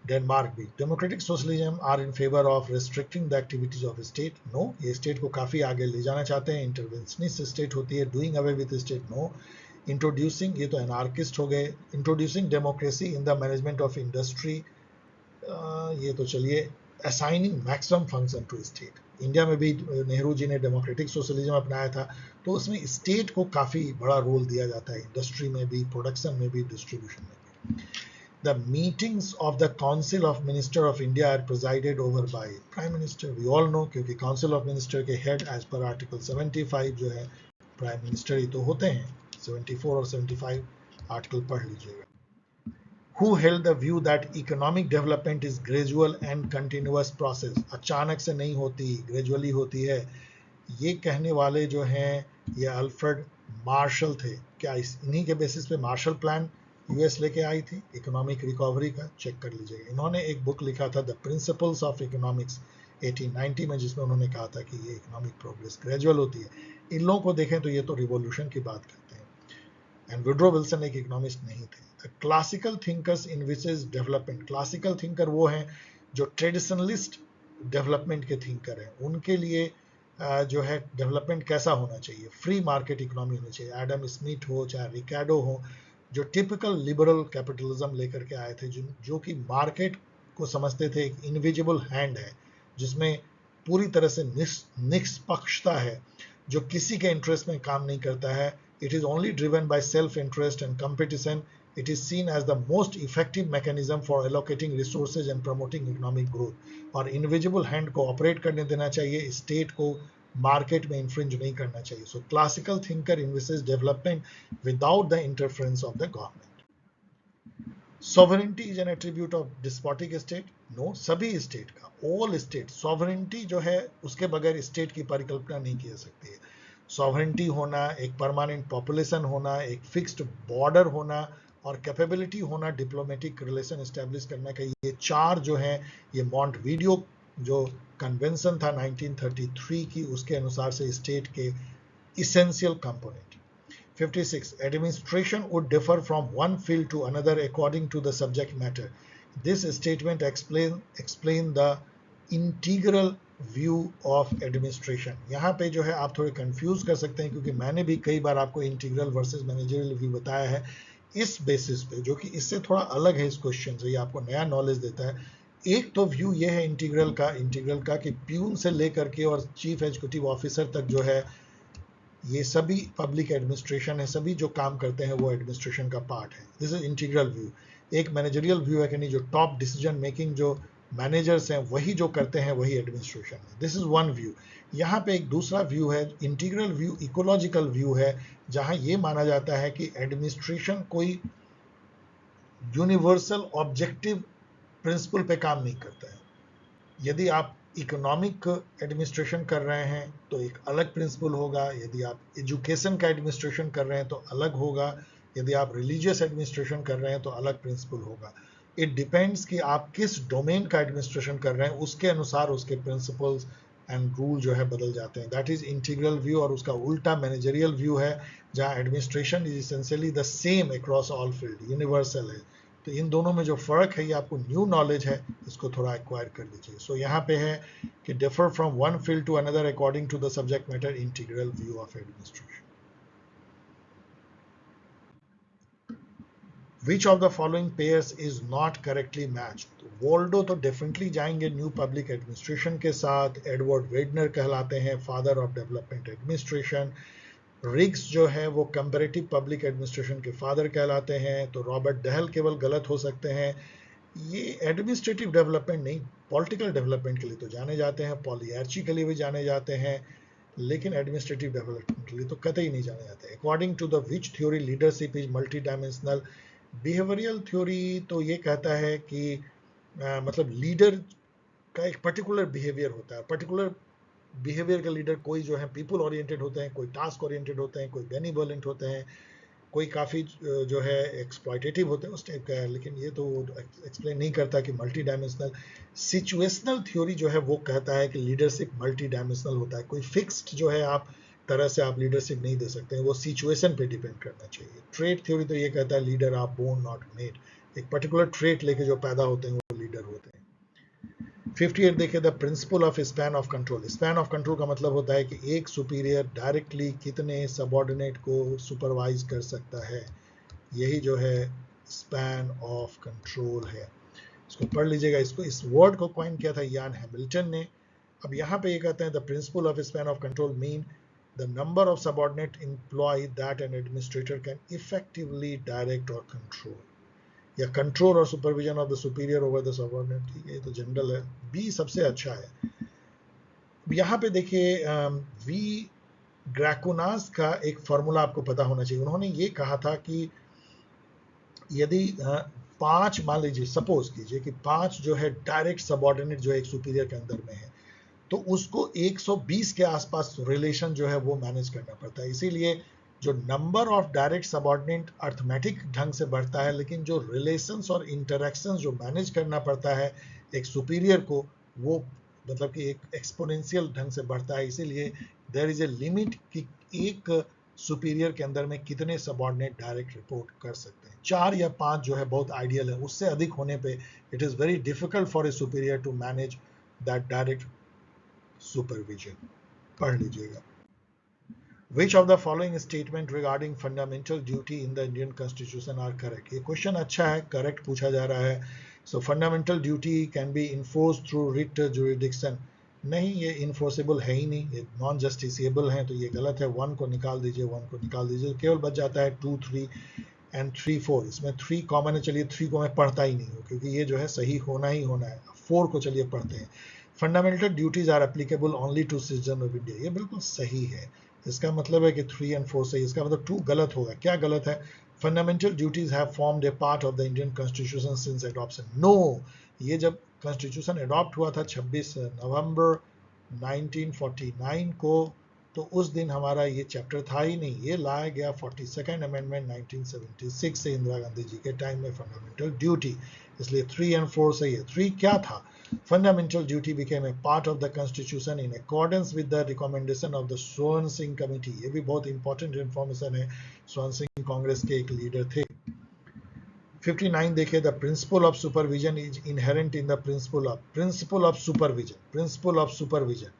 डेनमार्क भी। Democratic socialism are in favour of restricting the activities of state. No, ये स्टेट को काफी आगे ले जाना चाहते हैं। इंटरवेंशनिस्ट स्टेट होती है। Doing away with state, no. Introducing, ये तो एनार्किस्ट हो गए। Introducing democracy in the management of industry, ये तो चलिए। Assigning maximum function to state. India में भी नेहरू जी ने डेमोक्रेटिक सोशलिज्म अपनाया था, तो उसमें स्टेट को काफी बड़ा रोल दिया जाता है, इंडस्ट्री में भी, प्रोडक्शन में भी, डिस्ट्रीब्यूशन में भी। The meetings of the Council of Minister of India are presided over by Prime Minister. We all know, क्योंकि Council of Minister के head as per Article 75 जो है Prime Minister ही तो होते हैं। 74 और 75 आर्टिकल पढ़ लीजिएगा। Who held the view that economic development is gradual and continuous process? अचानक से नहीं होती, ग्रेजुअली होती है। ये कहने वाले जो हैं ये अल्फ्रेड मार्शल थे। क्या इन्हीं के बेसिस पे मार्शल प्लान यूएस लेके आई थी इकोनॉमिक रिकवरी का? चेक कर लीजिएगा। इन्होंने एक बुक लिखा था द प्रिंसिपल्स ऑफ इकोनॉमिक्स 1890 में, जिसमें उन्होंने कहा था कि ये इकोनॉमिक प्रोग्रेस ग्रेजुअल होती है। इन लोगों को देखें तो ये तो रिवॉल्यूशन की बात करते हैं। एंड वुड्रो विल्सन एक इकोनॉमिस्ट नहीं थे। The classical thinkers envisage development. Classical thinker वो हैं जो ट्रेडिशनलिस्ट डेवलपमेंट के थिंकर हैं। उनके लिए जो है डेवलपमेंट कैसा होना चाहिए? फ्री मार्केट इकोनॉमी होनी चाहिए। एडम स्मिथ हो चाहे रिकार्डो हो, जो टिपिकल लिबरल कैपिटलिज्म लेकर के आए थे, जो कि मार्केट को समझते थे एक इनविजिबल हैंड है जिसमें पूरी तरह से निष्पक्षता है, जो किसी के इंटरेस्ट में काम नहीं करता है, It is only driven by self-interest and competition. It is seen as the most effective mechanism for allocating resources and promoting economic growth. और individual hand को operate करने देना चाहिए, state को market में infringe नहीं करना चाहिए. So classical thinker envisages development without the interference of the government. Sovereignty is an attribute of despotic state. No, सभी state का, all state, sovereignty जो है उसके बगैर state की परिकल्पना नहीं की जा सकती है. सॉवरेंटी होना, एक परमानेंट पॉपुलेशन होना, एक फिक्स्ड बॉर्डर होना और कैपेबिलिटी होना डिप्लोमेटिक रिलेशन एस्टेब्लिश करने का, ये चार जो है ये मॉन्टवीडियो जो कन्वेंशन था 1933 की, उसके अनुसार से स्टेट के essential component. 56. Administration would differ from one field to another according to the subject matter. This statement explain the integral view of administration. यहाँ पे जो है आप थोड़े कंफ्यूज कर सकते हैं, क्योंकि मैंने भी कई बार आपको इंटीग्रल वर्सेस मैनेजरियल व्यू बताया है इस बेसिस पे, जो कि इससे थोड़ा अलग है इस क्वेश्चन से, ये आपको नया नॉलेज देता है. एक तो व्यू ये है इंटीग्रल का कि प्यून से लेकर के और चीफ एग्जीक्यूटिव ऑफिसर तक जो है ये सभी पब्लिक एडमिनिस्ट्रेशन है, सभी जो काम करते हैं वो एडमिनिस्ट्रेशन का पार्ट है. This is integral view. एक मैनेजरियल व्यू है कि नहीं, जो टॉप डिसीजन मेकिंग जो मैनेजर्स हैं वही जो करते हैं वही एडमिनिस्ट्रेशन है. This is one view. यहाँ पे एक दूसरा व्यू है इंटीग्रल व्यू, इकोलॉजिकल व्यू है, जहाँ ये माना जाता है कि एडमिनिस्ट्रेशन कोई यूनिवर्सल ऑब्जेक्टिव प्रिंसिपल पे काम नहीं करता है. यदि आप इकोनॉमिक एडमिनिस्ट्रेशन कर रहे हैं तो एक अलग प्रिंसिपल होगा, यदि आप एजुकेशन का एडमिनिस्ट्रेशन कर रहे हैं तो अलग होगा, यदि आप रिलीजियस एडमिनिस्ट्रेशन कर रहे हैं तो अलग प्रिंसिपल होगा. इट डिपेंड्स कि आप किस डोमेन का एडमिनिस्ट्रेशन कर रहे हैं, उसके अनुसार उसके प्रिंसिपल्स एंड रूल जो है बदल जाते हैं. That is integral view. और उसका उल्टा मैनेजरियल व्यू है, जहां administration is essentially the same across all field, universal है. तो इन दोनों में जो फर्क है ये आपको न्यू नॉलेज है, इसको थोड़ा एक्वायर कर लीजिए. सो यहाँ पे है कि differ from one field to another according to the subject matter, integral view of administration. Which of the following pairs is not correctly matched? Waldo तो डेफिनेटली जाएंगे न्यू पब्लिक एडमिनिस्ट्रेशन के साथ. एडवर्ड वेडनर कहलाते हैं father of development administration. Rigs जो है वो comparative public administration के फादर कहलाते हैं. तो रॉबर्ट डहल केवल गलत हो सकते हैं. ये एडमिनिस्ट्रेटिव डेवलपमेंट नहीं, पॉलिटिकल डेवलपमेंट के लिए तो जाने जाते हैं, पॉलियार्ची के लिए भी जाने जाते हैं, लेकिन एडमिनिस्ट्रेटिव डेवलपमेंट के लिए तो कतई नहीं जाने जाते. According to the which theory leadership is multi dimensional. Behavioural theory तो ये कहता है कि मतलब लीडर का एक पर्टिकुलर बिहेवियर होता है. पर्टिकुलर बिहेवियर का लीडर कोई जो है पीपल ओरिएंटेड होते हैं, कोई टास्क ओरिएंटेड होते हैं, कोई बेनिवोलेंट होते हैं, कोई काफ़ी जो है एक्सप्लॉयटेटिव होते हैं, उस टाइप का है. लेकिन ये तो एक्सप्लेन नहीं करता कि मल्टी डायमेंशनल. सिचुएशनल थ्योरी जो है वो कहता है कि लीडरशिप मल्टी डायमेंशनल होता है. कोई फिक्स्ड जो है आप तरह से आप लीडरशिप नहीं दे सकते हैं, वो सिचुएशन पे डिपेंड करना चाहिए. ट्रेट थ्योरी तो ये कहता है leader are born not made. एक पर्टिकुलर ट्रेट लेके जो पैदा होते हैं वो लीडर होते हैं. 58 देखिए, the principle of span of control. Span of control का मतलब होता है कि एक सुपीरियर डायरेक्टली कितने सबऑर्डिनेट को सुपरवाइज कर सकता है. यही जो है स्पैन ऑफ कंट्रोल है. इसको पढ़ लीजिएगा. इसको इस वर्ड को कॉइन किया था यान हैमिल्टन ने. अब यहाँ पे ये कहते हैं the principle of span of control mean the number of subordinate employee that an administrator can effectively direct or control. या कंट्रोल और supervision of the superior over the subordinate. ठीक है, ये तो जनरल है. बी सबसे अच्छा है. यहाँ पे देखिए वी ग्रैकोनास का एक फॉर्मूला आपको पता होना चाहिए. उन्होंने ये कहा था कि यदि 5 मान लीजिए, सपोज कीजिए कि 5 जो है डायरेक्ट सबऑर्डिनेट जो है एक सुपीरियर के अंदर में है, तो उसको 120 के आसपास रिलेशन जो है वो मैनेज करना पड़ता है. इसीलिए जो number of direct subordinate arithmetic ढंग से बढ़ता है, लेकिन जो रिलेशंस और इंटरेक्शंस जो मैनेज करना पड़ता है एक सुपीरियर को, वो मतलब कि एक एक्सपोनेंशियल ढंग से बढ़ता है. इसीलिए देयर इज ए लिमिट कि एक सुपीरियर के अंदर में कितने सबऑर्डिनेट डायरेक्ट रिपोर्ट कर सकते हैं. 4 या 5 जो है बहुत आइडियल है. उससे अधिक होने पे it is very difficult for a superior to manage that direct supervision. पढ़ लीजिएगा. Which of the following statement regarding fundamental duty in the Indian Constitution are correct? ये क्वेश्चन अच्छा है, करेक्ट पूछा जा रहा है. So fundamental duty can be enforced through writ jurisdiction. नहीं, ये इन्फोर्सेबल है ही नहीं, ये नॉन जस्टिसेबल हैं, तो ये गलत है। 1 को निकाल दीजिए, 1 को निकाल दीजिए, केवल बच जाता है 2, 3 एंड 3, 4। इसमें 3 कॉमन है, चलिए 3 को मैं पढ़ता ही नहीं हूँ क्योंकि ये जो है सही होना ही होना है। 4 को चलिए पढ़ते हैं। Fundamental duties are applicable only to citizen of India, ये बिल्कुल सही है। इसका मतलब है कि 3 एंड 4 सही, इसका मतलब 2 गलत होगा। क्या गलत है? Fundamental duties have formed a part of the Indian constitution since adoption. No, ये जब कॉन्स्टिट्यूशन अडॉप्ट हुआ था 26 नवंबर 1949 को, तो उस दिन हमारा ये चैप्टर था ही नहीं। ये लाया गया 42nd अमेंडमेंट 1976 से, इंदिरा गांधी जी के टाइम में, फंडामेंटल ड्यूटी। इसलिए 3 एंड 4 सही है। 3 क्या था? Fundamental duty became a part of the constitution in accordance with the recommendation of the स्वर्ण सिंह कमेटी। ये भी बहुत इंपॉर्टेंट इंफॉर्मेशन है। स्वर्ण सिंह कांग्रेस के एक लीडर थे। 59 देखिए, the principle of supervision is inherent in the principle of supervision. Principle of supervision,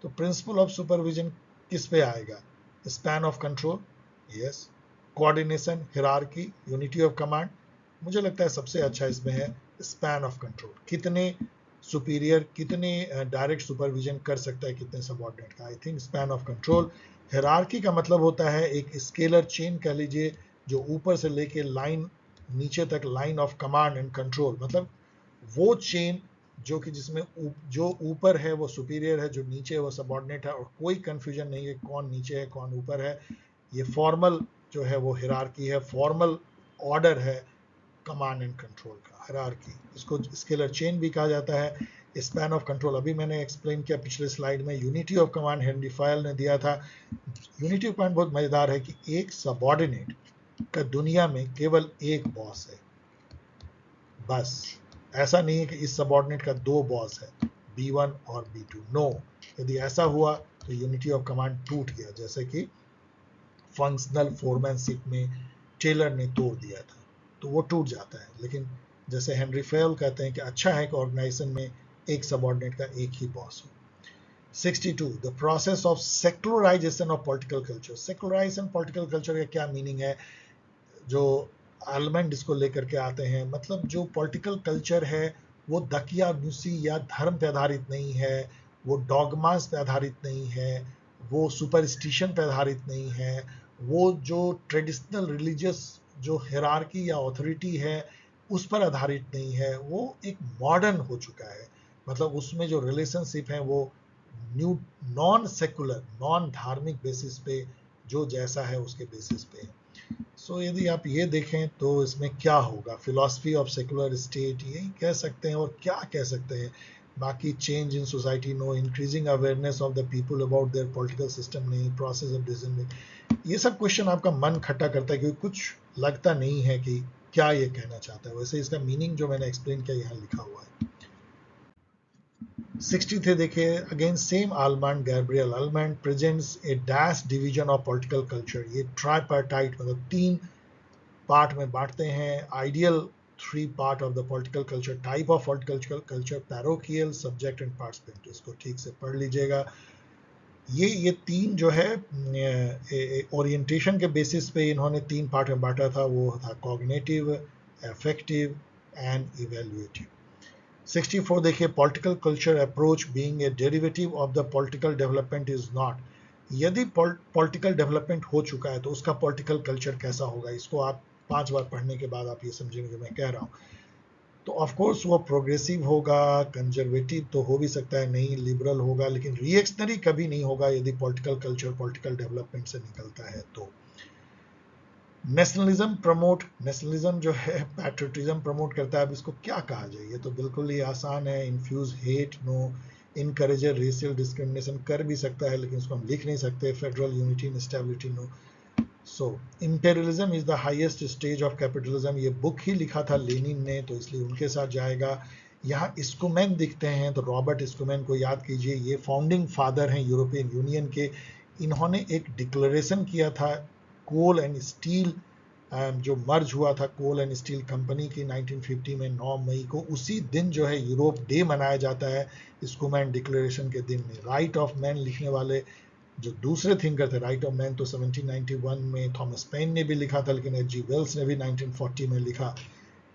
तो प्रिंसिपल ऑफ सुपरविजन किस पे आएगा? Span of control, yes. Coordination, hierarchy, unity of command. मुझे लगता है सबसे अच्छा इसमें है स्पैन ऑफ कंट्रोल। कितने सुपीरियर, कितने डायरेक्ट सुपरविजन कर सकता है कितने सबऑर्डिनेट का। I think span of control. Hierarchy का मतलब होता है एक स्केलर चेन कह लीजिए, जो ऊपर से लेके लाइन नीचे तक, line of command and control, मतलब वो चेन जो कि जिसमें जो ऊपर है वो सुपीरियर है, जो नीचे है वो सबऑर्डिनेट है, और कोई कंफ्यूजन नहीं है कौन नीचे है कौन ऊपर है। ये फॉर्मल जो है वो हिरार्की है, फॉर्मल ऑर्डर है कमांड एंड कंट्रोल का, हिरार्की। इसको स्केलर चेन भी कहा जाता है। स्पैन ऑफ कंट्रोल अभी मैंने एक्सप्लेन किया पिछले स्लाइड में। Unity of command Henry file ने दिया था। यूनिटी ऑफ कमांड बहुत मजेदार है कि एक सबऑर्डिनेट का दुनिया में केवल एक बॉस है, बस। ऐसा नहीं है कि इस सबऑर्डिनेट का 2 बॉस है, B1 और B2। नो, यदि ऐसा हुआ तो यूनिटी ऑफ कमांड टूट गया, जैसे कि फंक्शनल फोरमैनशिप में टेलर ने तोड़ दिया था, तो वो टूट जाता है। लेकिन जैसे हेनरी फेल कहते हैं कि अच्छा है कि ऑर्गेनाइजेशन में एक सबऑर्डिनेट का एक ही बॉस हो। 62, the process of secularisation of political culture. Secularisation political culture का क्या मीनिंग है? जो एलिमेंट इसको लेकर के आते हैं, मतलब जो पॉलिटिकल कल्चर है वो दकियानुसी या धर्म पे आधारित नहीं है, वो डॉगमास पे आधारित नहीं है, वो सुपरस्टिशन पे आधारित नहीं है, वो जो ट्रेडिशनल रिलीजियस जो हिरार्की या ऑथोरिटी है उस पर आधारित नहीं है। वो एक मॉडर्न हो चुका है, मतलब उसमें जो रिलेशनशिप है वो न्यू, नॉन सेकुलर, नॉन धार्मिक बेसिस पे, जो जैसा है उसके बेसिस पे। सो यदि आप ये देखें तो इसमें क्या होगा? फिलॉसफी ऑफ सेकुलर स्टेट, यही कह सकते हैं। और क्या कह सकते हैं बाकी? Change in society, no. Increasing awareness of the people about their political system, नहीं। Process of decision making. ये सब क्वेश्चन आपका मन खट्टा करता है क्योंकि कुछ लगता नहीं है कि क्या ये कहना चाहता है। वैसे इसका मीनिंग जो मैंने एक्सप्लेन किया यहाँ लिखा हुआ है। 63 देखिए, again same Almond, Gabriel Almond presents a dash division of political culture. ये ट्राइपार्टाइट, मतलब 3 पार्ट में बांटते हैं। Ideal 3 part of the political culture, type of political culture, parochial, subject and participant. इसको ठीक से पढ़ लीजिएगा। ये 3 जो है ओरिएंटेशन के बेसिस पे इन्होंने 3 पार्ट में बांटा था। वो था कॉग्निटिव, अफेक्टिव एंड इवेल्युएटिव। 64 देखिए, political culture approach being a derivative of the political development is not. यदि पॉलिटिकल डेवलपमेंट हो चुका है तो उसका पॉलिटिकल कल्चर कैसा होगा? इसको आप 5 बार पढ़ने के बाद आप ये समझेंगे मैं कह रहा हूँ। तो ऑफ कोर्स वो प्रोग्रेसिव होगा, कंजर्वेटिव तो हो भी सकता है नहीं, लिबरल होगा, लेकिन रिएक्शनरी कभी नहीं होगा यदि पॉलिटिकल कल्चर पॉलिटिकल डेवलपमेंट से निकलता है तो। नेशनलिज्म प्रमोट, नेशनलिज्म जो है पैट्रियटिज्म प्रमोट करता है। अब इसको क्या कहा जाए? ये तो बिल्कुल ही आसान है। Infuse hate, no. Encourage racial discrimination, कर भी सकता है लेकिन इसको हम लिख नहीं सकते। Federal unity and stability, no. So imperialism is the highest stage of capitalism. ये बुक ही लिखा था लेनिन ने, तो इसलिए उनके साथ जाएगा। यहाँ स्कूमैन दिखते हैं तो रॉबर्ट स्कूमैन को याद कीजिए। ये फाउंडिंग फादर हैं यूरोपियन यूनियन के। इन्होंने एक डिक्लेरेशन किया था कोल एंड स्टील, जो मर्ज हुआ था कोल एंड स्टील कंपनी की 1950 में 9 मई को। उसी दिन जो है यूरोप डे मनाया जाता है, स्कूमैन डिक्लेरेशन के दिन में। राइट ऑफ मैन लिखने वाले जो दूसरे थिंकर थे, राइट ऑफ मैन तो 1791 में थॉमस पेन ने भी लिखा था, लेकिन H.G. वेल्स ने भी 1940 में लिखा,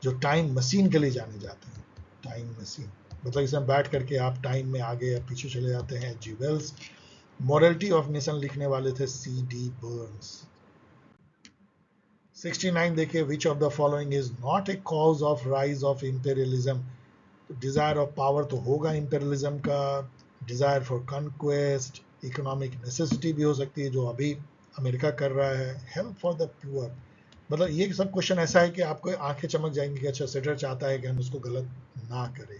जो टाइम मशीन के लिए जाने जाते हैं, टाइम मशीन। मतलब इसमें बैठ करके आप टाइम में आगे या पीछे चले जाते हैं। G Wells. Morality of nation लिखने वाले थे C.D. बर्न्स। 69 देखिए, which of the following is not A cause of rise of imperialism. Desire of power तो होगा इंपेरियलिज्म का, desire for conquest, economic necessity भी हो सकती है जो अभी अमेरिका कर रहा है, हेल्प फॉर द पुअर। मतलब ये सब क्वेश्चन ऐसा है कि आपको आंखें चमक जाएंगी कि अच्छा सेटर चाहता है कि हम उसको गलत ना करें।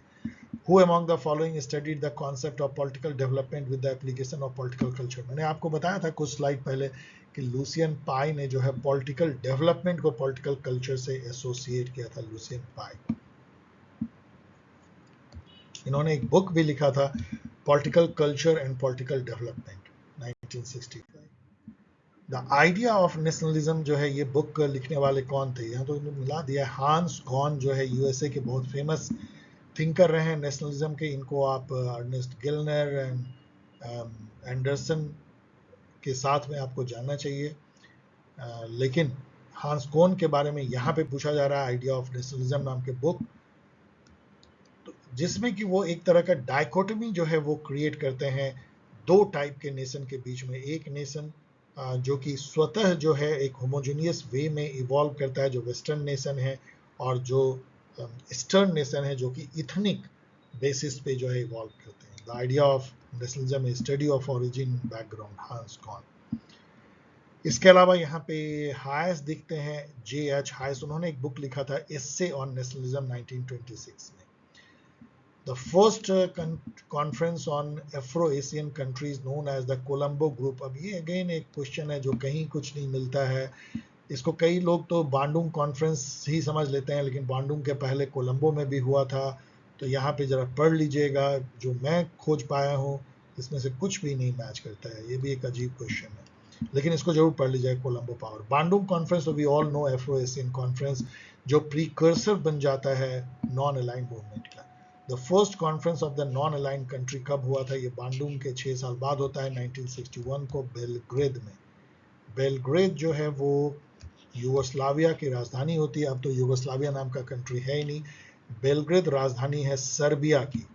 Who among the following studied the concept of political development with the application of political culture? मैंने आपको बताया था कुछ स्लाइड पहले कि लूसियन पाई ने जो है पॉलिटिकल डेवलपमेंट को पॉलिटिकल कल्चर से एसोसिएट किया था। लूसियन पाई, इन्होंने एक बुक भी लिखा था, political culture and political development, 1965। The idea of nationalism जो है, ये बुक लिखने वाले कौन थे? यहाँ तो मिला दिया, हांस कॉन जो है यूएसए के बहुत फेमस थिंकर रहे हैं नेशनलिज्म के। इनको आप अर्नेस्ट गिलनर एंड एंडरसन के साथ में आपको जानना चाहिए। लेकिन हांस कोन के बारे में यहाँ पे पूछा जा रहा है, आइडिया ऑफ नेशनलिज्म नाम के बुक, तो जिसमें कि वो एक तरह का डायकोटमी जो है वो क्रिएट करते हैं दो टाइप के नेशन के बीच में। एक नेशन जो कि स्वतः जो है एक होमोजेनियस वे में इवॉल्व करता है, जो वेस्टर्न नेशन है, और जो ईस्टर्न नेशन है जो कि इथनिक बेसिस पे जो है इवॉल्व करते हैं। The idea of nationalism is study of origin background, Hans Kohn. इसके अलावा यहाँ पे हायस दिखते हैं, J.H. हायस, उन्होंने एक बुक लिखा था एस्से ऑन नेशनलिज्म 1926 में। The first conference on Afro-Asian countries known as the Colombo Group। अब ये अगेन एक क्वेश्चन है जो कहीं कुछ नहीं मिलता है। इसको कई लोग तो बांडुंग कॉन्फ्रेंस ही समझ लेते हैं, लेकिन बांडुंग के पहले कोलंबो में भी हुआ था। तो यहाँ पे जरा पढ़ लीजिएगा, जो मैं खोज पाया हूँ इसमें से कुछ भी नहीं मैच करता है। ये भी एक अजीब क्वेश्चन है, लेकिन इसको जरूर पढ़ लीजिए, Colombo power. Bandung conference we all know, Afro Asian conference, जो प्रीकर्सर बन जाता है नॉन अलाइंड मूवमेंट का। The first conference of the non aligned country कब हुआ था? ये बांडुंग के 6 साल बाद होता है, 1961 को बेलग्रेद में। बेलग्रेद जो है वो यूगोस्लाविया की राजधानी होती है। अब तो यूगोस्लाविया नाम का कंट्री है ही नहीं। बेलग्रेद राजधानी है सर्बिया की।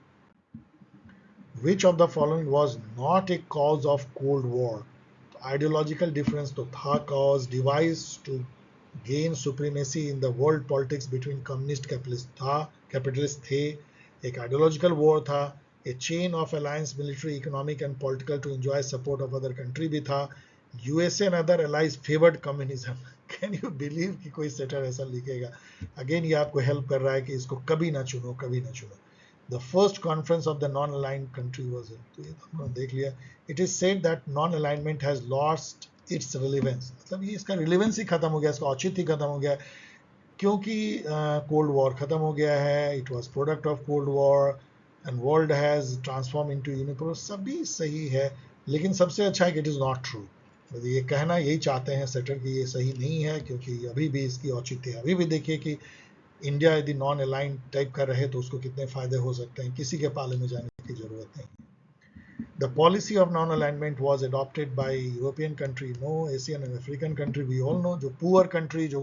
Which of the following was not a cause of Cold War? Ideological difference तो था cause, device to gain supremacy in the world politics between communist capitalist थे, एक आइडियोलॉजिकल वॉर था। A chain of alliance military, economic and political to enjoy support of other country भी था। USA and other allies favoured communism. Can you believe कि कोई shutter ऐसा लिखेगा? Again ये आपको हेल्प कर रहा है कि इसको कभी ना चुनो, कभी ना चुनो। The first conference of the non-aligned country was in, तो ये तो हमने देख लिया। It is said that non-alignment has lost its relevance। मतलब ये इसका रिलेवेंस ही खत्म हो गया, इसका औचित्य ही खत्म हो गया, क्योंकि कोल्ड वॉर खत्म हो गया है। It was product of cold war and world has transform into unipolar. सभी सही है, लेकिन सबसे अच्छा है कि इट इज़ नॉट ट्रू। ये कहना यही चाहते हैं सेटर कि ये सही नहीं है, क्योंकि अभी भी इसकी औचित्य है। अभी भी देखिए कि इंडिया यदि नॉन अलाइन टाइप का रहे तो उसको कितने फायदे हो सकते हैं, किसी के पाले में जाने की जरूरत नहीं। The policy of non alignment was adopted by European country, no Asian and African country. We all know, जो पुअर कंट्री, जो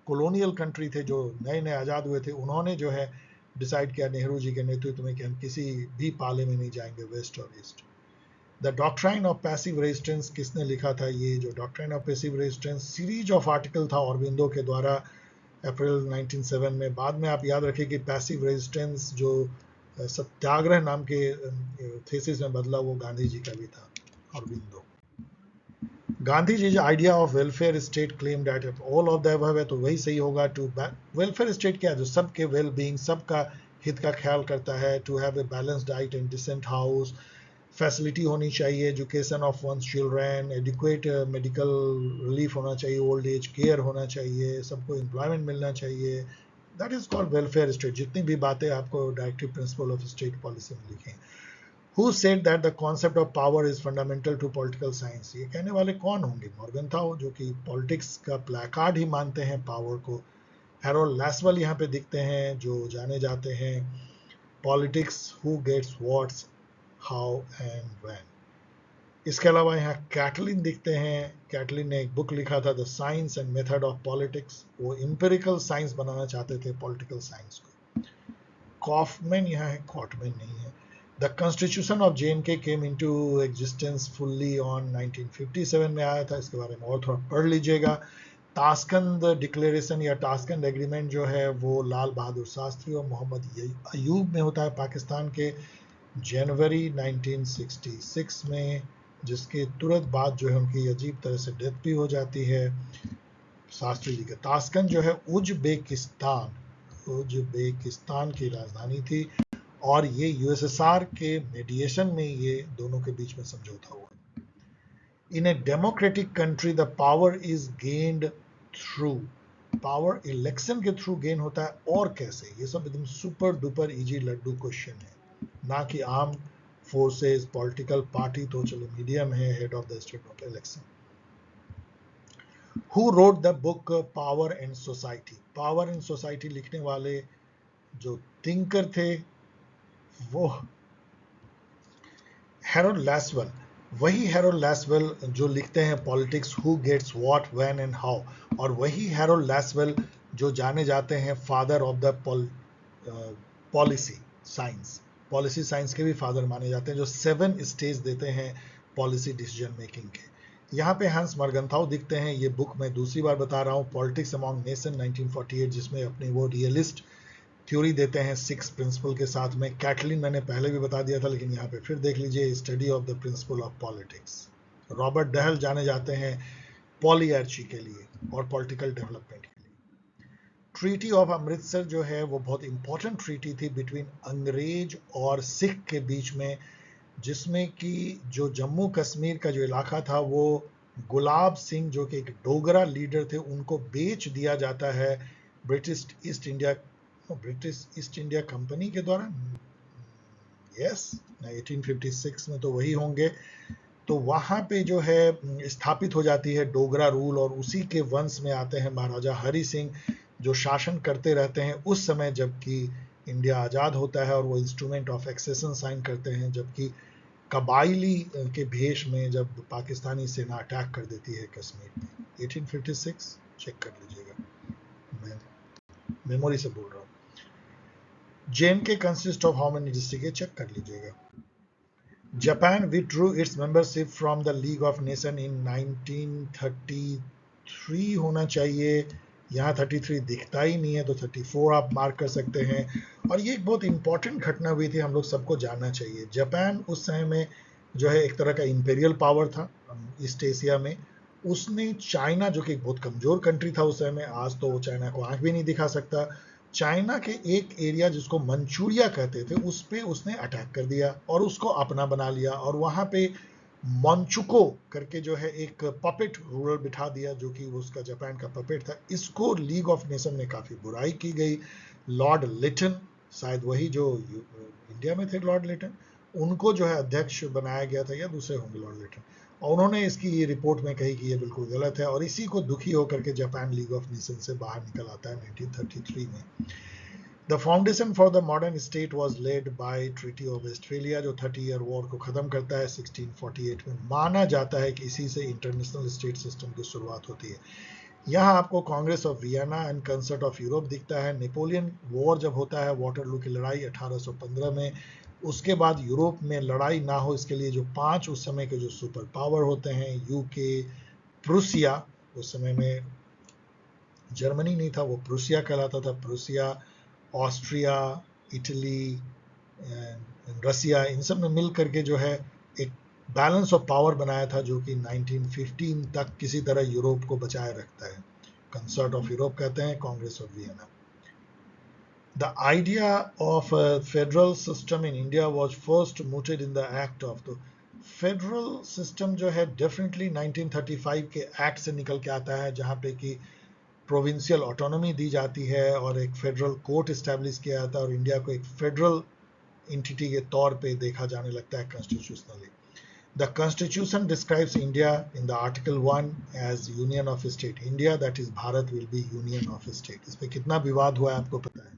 कॉलोनियल कंट्री थे, जो नए नए आज़ाद हुए थे, उन्होंने जो है डिसाइड किया नेहरू जी के नेतृत्व में कि हम किसी भी पाले में नहीं जाएंगे, वेस्ट और east. The doctrine of passive resistance किसने लिखा था? ये जो doctrine of passive resistance series of article था ऑरबिंदो के द्वारा अप्रैल 1907 में। बाद में आप याद रखें कि पैसिव रेजिस्टेंस जो सत्याग्रह नाम के थीसिस में बदला, वो गांधी जी का भी था, Aurobindo. Gandhi ji idea of welfare state claim that all of the above है, तो वही सही होगा। टू वेलफेयर स्टेट क्या है? जो सबके वेल बीइंग, सबका हित का ख्याल करता है। To have a balanced diet and decent house, facility होनी चाहिए, education of one's children, adequate medical relief होना चाहिए, ओल्ड एज केयर होना चाहिए, सबको एम्प्लॉयमेंट मिलना चाहिए। That is called welfare state. जितनी भी बातें आपको directive principle of state policy में लिखे। Who said that the concept of power is fundamental to political science? ये कहने वाले कौन होंगे? मॉर्गन था, जो कि पॉलिटिक्स का प्लेकार्ड ही मानते हैं पावर को। हैरोल्ड लैसवेल यहाँ पे दिखते हैं, जो जाने जाते हैं politics, who gets what's, how and when. इसके अलावा यहाँ कैटलिन दिखते हैं। कैटलिन ने एक बुक लिखा था, the science and method of politics. वो इंपेरिकल साइंस बनाना चाहते थे पॉलिटिकल साइंस को। कॉफमैन यहाँ है, कॉटमैन नहीं है। The constitution of JNK came into existence fully on 1957 में आया था, इसके बारे में और थोड़ा पढ़ लीजिएगा। ताशकंद डिक्लेरेशन या ताशकंद एग्रीमेंट जो है वो लाल बहादुर शास्त्री और मोहम्मद अयूब में होता है पाकिस्तान के, जनवरी 1966 में, जिसके तुरंत बाद जो है उनकी अजीब तरह से डेथ भी हो जाती है शास्त्री जी का। ताशकंद जो है उज्बेकिस्तान की राजधानी थी और ये USSR के मेडिएशन में ये दोनों के बीच में समझौता हुआ। In a democratic country the power is gained through, power election के थ्रू गेन होता है, और कैसे? ये सब एकदम super duper easy laddoo question है, ना कि आर्म फोर्सेस, पॉलिटिकल पार्टी तो चलो मीडियम है, head of the state of election. Who wrote the book power and society? Power and society लिखने वाले जो थिंकर थे वो हैरोल्ड लैसवेल, वही हैरोल्ड लैसवेल जो लिखते हैं politics, who gets what when and how, और वही हैरोल्ड लैसवेल जो जाने जाते हैं father of the policy science, policy science के भी फादर माने जाते हैं, जो 7 स्टेज देते हैं पॉलिसी डिसीजन मेकिंग के। यहाँ पे हंस मर्गन्थाउ दिखते हैं, ये बुक मैं दूसरी बार बता रहा हूँ, पॉलिटिक्स अमॉन्ग नेशन 1948, जिसमें अपनी वो रियलिस्ट थ्योरी देते हैं 6 प्रिंसिपल के साथ में। कैटलिन मैंने पहले भी बता दिया था, लेकिन यहाँ पे फिर देख लीजिए, study of the principle of politics. Robert Dahl जाने जाते हैं पॉलिआर्ची के लिए और पॉलिटिकल डेवलपमेंट के लिए। ट्रीटी ऑफ अमृतसर जो है वो बहुत इंपॉर्टेंट ट्रीटी थी बिटवीन अंग्रेज और सिख के बीच में, जिसमें कि जो जम्मू कश्मीर का जो इलाका था वो गुलाब सिंह जो कि एक डोगरा लीडर थे उनको बेच दिया जाता है ब्रिटिश ईस्ट इंडिया कंपनी के द्वारा। यस, 1856 में तो वही होंगे। तो वहां पे जो है स्थापित हो जाती है डोगरा रूल, और उसी के वंश में आते हैं महाराजा हरि सिंह जो शासन करते रहते हैं उस समय जबकि इंडिया आज़ाद होता है, और वो इंस्ट्रूमेंट ऑफ एक्सेशन साइन करते हैं, जबकि कबाइली के भेष में जब पाकिस्तानी सेना अटैक कर देती है कश्मीर में। 1856 चेक कर लीजिएगा, मैं मेमोरी से बोल रहा हूँ। JNK consist of how many district, check कर लीजिएगा। Japan withdrew its membership from the League of Nations in 1933 होना चाहिए, यहाँ 33 दिखता ही नहीं है तो 34 आप मार्क कर सकते हैं। और ये एक बहुत इंपॉर्टेंट घटना हुई थी, हम लोग सबको जानना चाहिए। जापान उस समय में जो है एक तरह का इंपेरियल पावर था ईस्ट एशिया में, उसने चाइना जो कि एक बहुत कमजोर कंट्री था उस समय में, आज तो चाइना को आंख भी नहीं दिखा सकता, चाइना के एक एरिया जिसको मंचूरिया कहते थे उस पे उसने अटैक कर दिया और उसको अपना बना लिया, और वहां पे मंचुको करके जो है एक पपेट रूलर बिठा दिया जो कि उसका जापान का पपेट था। इसको लीग ऑफ नेशन में काफी बुराई की गई। लॉर्ड लिटन, शायद वही जो इंडिया में थे लॉर्ड लिटन, उनको जो है अध्यक्ष बनाया गया था, या दूसरे होंगे लॉर्ड लिटन, और उन्होंने इसकी ये रिपोर्ट में कही कि ये बिल्कुल गलत है, और इसी को दुखी होकर के जापान लीग ऑफ नेशन से बाहर निकल आता है 1933 में। The foundation for the modern state was led by treaty of Westphalia, जो 30 ईयर वॉर को खत्म करता है 1648 में। माना जाता है कि इसी से इंटरनेशनल स्टेट सिस्टम की शुरुआत होती है। यहाँ आपको Congress of Vienna and concert of Europe दिखता है। नेपोलियन वॉर जब होता है, वाटरलू की लड़ाई 1815 में, उसके बाद यूरोप में लड़ाई ना हो इसके लिए जो 5 उस समय के जो सुपर पावर होते हैं, यूके, प्रूसिया, उस समय में जर्मनी नहीं था वो प्रूसिया कहलाता था, प्रूसिया, ऑस्ट्रिया, इटली, रसिया, इन सब ने मिल करके जो है एक बैलेंस ऑफ पावर बनाया था जो कि 1915 तक किसी तरह यूरोप को बचाए रखता है। कंसर्ट ऑफ यूरोप कहते हैं, Congress of Vienna. The idea of a federal system in India was first mooted in the act of, तो फेडरल सिस्टम जो है डेफिनेटली 1935 के एक्ट से निकल के आता है, जहाँ पे कि प्रोविंशियल ऑटोनॉमी दी जाती है और एक फेडरल कोर्ट इस्टेब्लिश किया जाता है, और इंडिया को एक फेडरल एंटिटी के तौर पे देखा जाने लगता है constitutionally. The Constitution describes India in the Article 1 as Union of State. India, that is Bharat, will be Union of State. इस पे कितना विवाद हुआ है आपको पता है।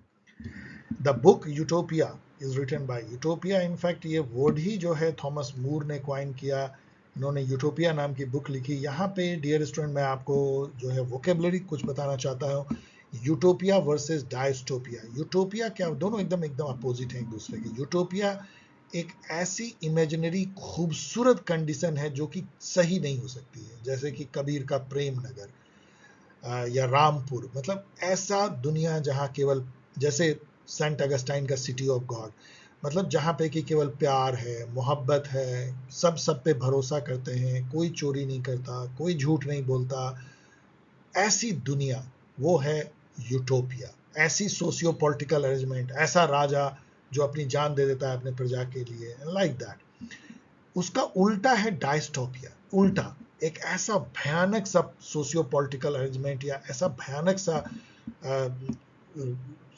The book Utopia is written by Utopia. In fact, ये वर्ड ही जो है थॉमस मूर ने क्वाइन किया, इन्होंने यूटोपिया नाम की बुक लिखी। यहाँ पे डियर स्टूडेंट मैं आपको जो है वोकेबलरी कुछ बताना चाहता हूँ। Utopia versus dystopia. यूटोपिया क्या, दोनों एकदम एकदम अपोजिट हैं एक दूसरे के। यूटोपिया एक ऐसी इमेजिनरी खूबसूरत कंडीशन है जो कि सही नहीं हो सकती है, जैसे कि कबीर का प्रेम नगर या रामपुर, मतलब ऐसा दुनिया जहां केवल, जैसे सेंट अगस्टाइन का सिटी ऑफ गॉड, मतलब जहां पे कि केवल प्यार है, मोहब्बत है, सब पे भरोसा करते हैं, कोई चोरी नहीं करता, कोई झूठ नहीं बोलता, ऐसी दुनिया वो है यूटोपिया। ऐसी सोशियो पॉलिटिकल अरेंजमेंट, ऐसा राजा जो अपनी जान दे देता है अपने प्रजा के लिए, लाइक दैट। उसका उल्टा है डायस्टोपिया। उल्टा एक ऐसा भयानक सा सोशियो पॉलिटिकल अरेंजमेंट या ऐसा भयानक सा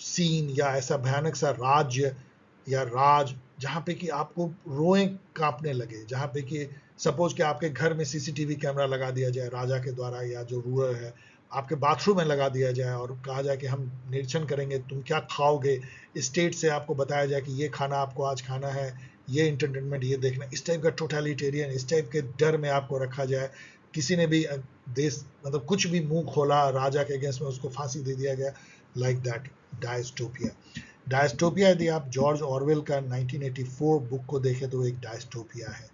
सीन या ऐसा भयानक सा राज्य या राज जहाँ पे कि आपको रोएं कांपने लगे, जहाँ पे कि सपोज कि आपके घर में सीसीटीवी कैमरा लगा दिया जाए राजा के द्वारा, या जो रूलर है आपके बाथरूम में लगा दिया जाए और कहा जाए कि हम निरीक्षण करेंगे तुम क्या खाओगे, स्टेट से आपको बताया जाए कि ये खाना आपको आज खाना है, ये इंटरटेनमेंट ये देखना, इस टाइप का टोटलिटेरियन, इस टाइप के डर में आपको रखा जाए। किसी ने भी देश मतलब कुछ भी मुंह खोला राजा के अगेंस्ट में उसको फांसी दे दिया गया, लाइक दैट डायस्टोपिया। डायस्टोपिया यदि आप जॉर्ज ऑरवेल का 1984 बुक को देखें तो एक डायस्टोपिया है।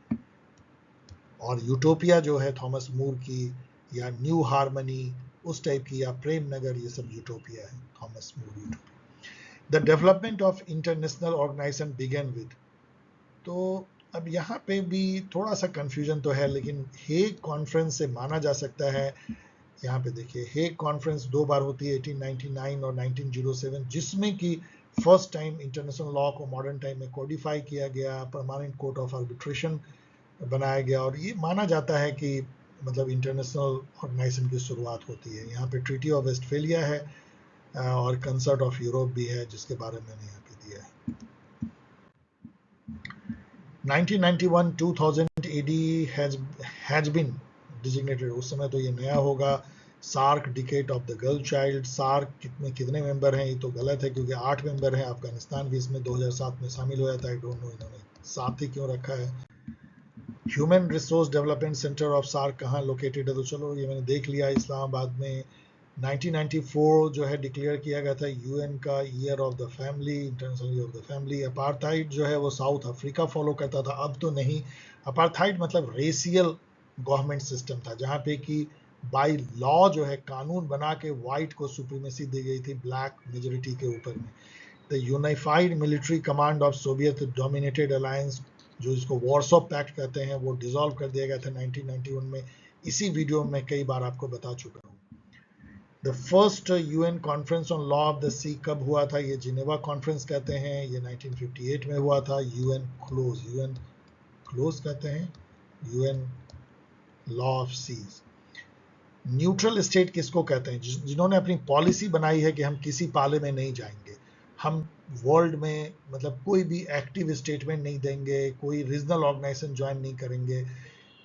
और यूटोपिया जो है थॉमस मूर की, या न्यू हार्मनी उस टाइप की, या प्रेम नगर, ये सब यूटोपिया है, Thomas More utopia. The development of international organisation began with, तो अब यहाँ पे भी थोड़ा सा कंफ्यूजन तो है, लेकिन हेग कॉन्फ्रेंस से माना जा सकता है। यहाँ पे देखिए हेग कॉन्फ्रेंस 2 बार होती है, 1899 और 1907, जिसमें कि फर्स्ट टाइम इंटरनेशनल लॉ को मॉडर्न टाइम में कोडिफाई किया गया, परमानेंट कोर्ट ऑफ आर्बिट्रेशन बनाया गया, और ये माना जाता है कि मतलब इंटरनेशनल ऑर्गेनाइजेशन की शुरुआत होती है। यहाँ पे ट्रीटी ऑफ वेस्टफेलिया है और कंसर्ट ऑफ यूरोप भी है, जिसके बारे में मैंने यहाँ पे दिया है। 1991-2000 AD has been designated, उस समय तो ये नया होगा, SAARC decade of the girl child. SAARC कितने मेंबर हैं, ये तो गलत है क्योंकि 8 मेंबर हैं, अफगानिस्तान भी इसमें 2007 में शामिल हो जाता है। आई डोंट नो इन्होंने 7 ही क्यों रखा है। Human resource development centre of SAARC कहाँ लोकेटेड है, तो चलो ये मैंने देख लिया, इस्लामाबाद में। 1994 जो है डिक्लेयर किया गया था यूएन का year of the family, international year of the family. Apartheid जो है वो साउथ अफ्रीका फॉलो करता था, अब तो नहीं। अपार्थाइड मतलब रेशियल गवर्नमेंट सिस्टम था, जहाँ पे कि बाय लॉ जो है कानून बना के वाइट को सुप्रीमेसी दी गई थी ब्लैक मेजोरिटी के ऊपर में। The unified military command of Soviet dominated alliance, जो इसको वॉर्सो पैक्ट कहते हैं, वो डिसॉल्व कर दिया गया था 1991 में। इसी वीडियो में कई बार आपको बता चुका हूँ। The first UN conference on law of the sea कब हुआ था, ये जिनेवा कॉन्फ्रेंस कहते हैं, ये 1958 में हुआ था। यूएन क्लोज कहते हैं, UN law of seas. Neutral state किसको कहते हैं, जिन्होंने अपनी पॉलिसी बनाई है कि हम किसी पाले में नहीं जाएंगे, हम वर्ल्ड में मतलब कोई भी एक्टिव स्टेटमेंट नहीं देंगे, कोई रीजनल ऑर्गेनाइजेशन ज्वाइन नहीं करेंगे।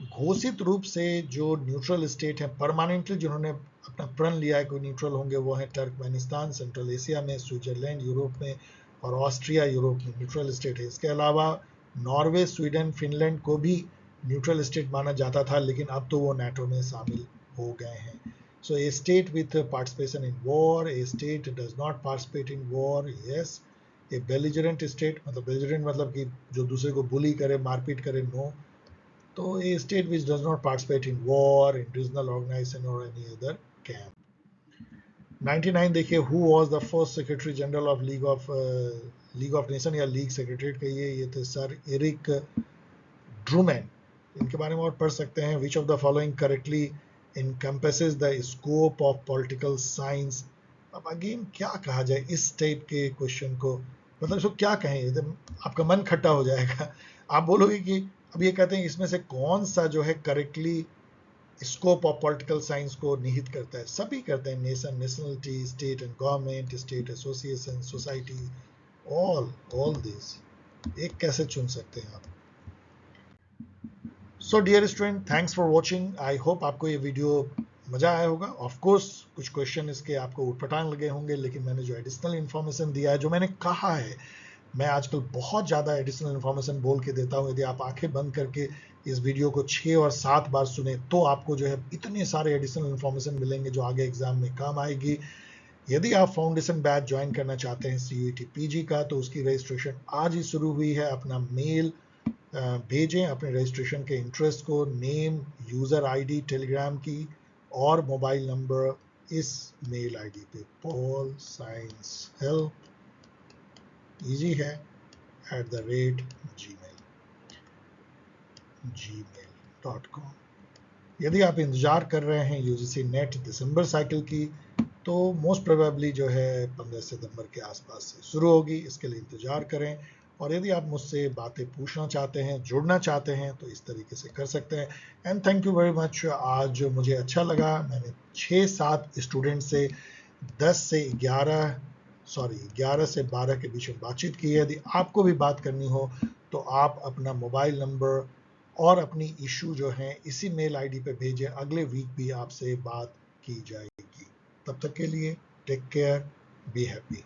घोषित रूप से जो न्यूट्रल स्टेट है, परमानेंटली जिन्होंने अपना प्रण लिया है कि न्यूट्रल होंगे, वो है टर्कमेनिस्तान सेंट्रल एशिया में, स्विट्जरलैंड यूरोप में, और ऑस्ट्रिया यूरोप में न्यूट्रल स्टेट है। इसके अलावा नॉर्वे, स्वीडन, फिनलैंड को भी न्यूट्रल स्टेट माना जाता था, लेकिन अब तो वो नाटो में शामिल हो गए हैं। So a state with participation in war, a state does not participate in war, yes. A belligerent state, मतलब belligerent मतलब कि जो दूसरे को बुली करे, मारपीट करे, no. तो a state which does not participate in war, in regional organization or any other camp. 99 देखिए, who was the first secretary general of League of Nation या लीग सेक्रेटरीट कहिए, ये थे सर एरिक ड्रूमैन। इनके बारे में और पढ़ सकते हैं। विच of the following correctly encompasses the scope of political science। अब अगेन क्या कहा जाए इस टाइप के क्वेश्चन को, मतलब इसको क्या कहें, आपका मन खट्टा हो जाएगा। आप बोलोगे कि अब ये कहते हैं इसमें से कौन सा जो है correctly scope of political science को निहित करता है। सभी करते हैं, nation, nationality, state and government, state association, society, all this. एक कैसे चुन सकते हैं आप। So dear student, thanks for watching. I hope आपको ये वीडियो मजा आया होगा। ऑफ कोर्स कुछ क्वेश्चन इसके आपको उठपटांग लगे होंगे, लेकिन मैंने जो एडिशनल इन्फॉर्मेशन दिया है, जो मैंने कहा है, मैं आजकल बहुत ज़्यादा एडिशनल इन्फॉर्मेशन बोल के देता हूँ। यदि आप आंखें बंद करके इस वीडियो को 6 और 7 बार सुने तो आपको जो है इतने सारे एडिशनल इन्फॉर्मेशन मिलेंगे जो आगे एग्जाम में काम आएगी। यदि आप फाउंडेशन बैच ज्वाइन करना चाहते हैं CUET PG का, तो उसकी रजिस्ट्रेशन आज ही शुरू हुई है। अपना मेल भेजें अपने रजिस्ट्रेशन के इंटरेस्ट को, नेम, यूज़र ID टेलीग्राम की और मोबाइल नंबर इस मेल ID पे paulsciencehelp इजी है @gmail.com। यदि आप इंतज़ार कर रहे हैं UGC नेट दिसंबर साइकिल की, तो मोस्ट प्रोबेबली जो है 15 सितंबर के आसपास से शुरू होगी। इसके लिए इंतज़ार करें। और यदि आप मुझसे बातें पूछना चाहते हैं, जुड़ना चाहते हैं, तो इस तरीके से कर सकते हैं। And thank you very much. आज मुझे अच्छा लगा, मैंने 6-7 स्टूडेंट से 11 से 12 के बीच में बातचीत की है। यदि आपको भी बात करनी हो तो आप अपना मोबाइल नंबर और अपनी इशू जो है इसी मेल ID पे भेजें। अगले वीक भी आपसे बात की जाएगी। तब तक के लिए टेक केयर, बी हैप्पी।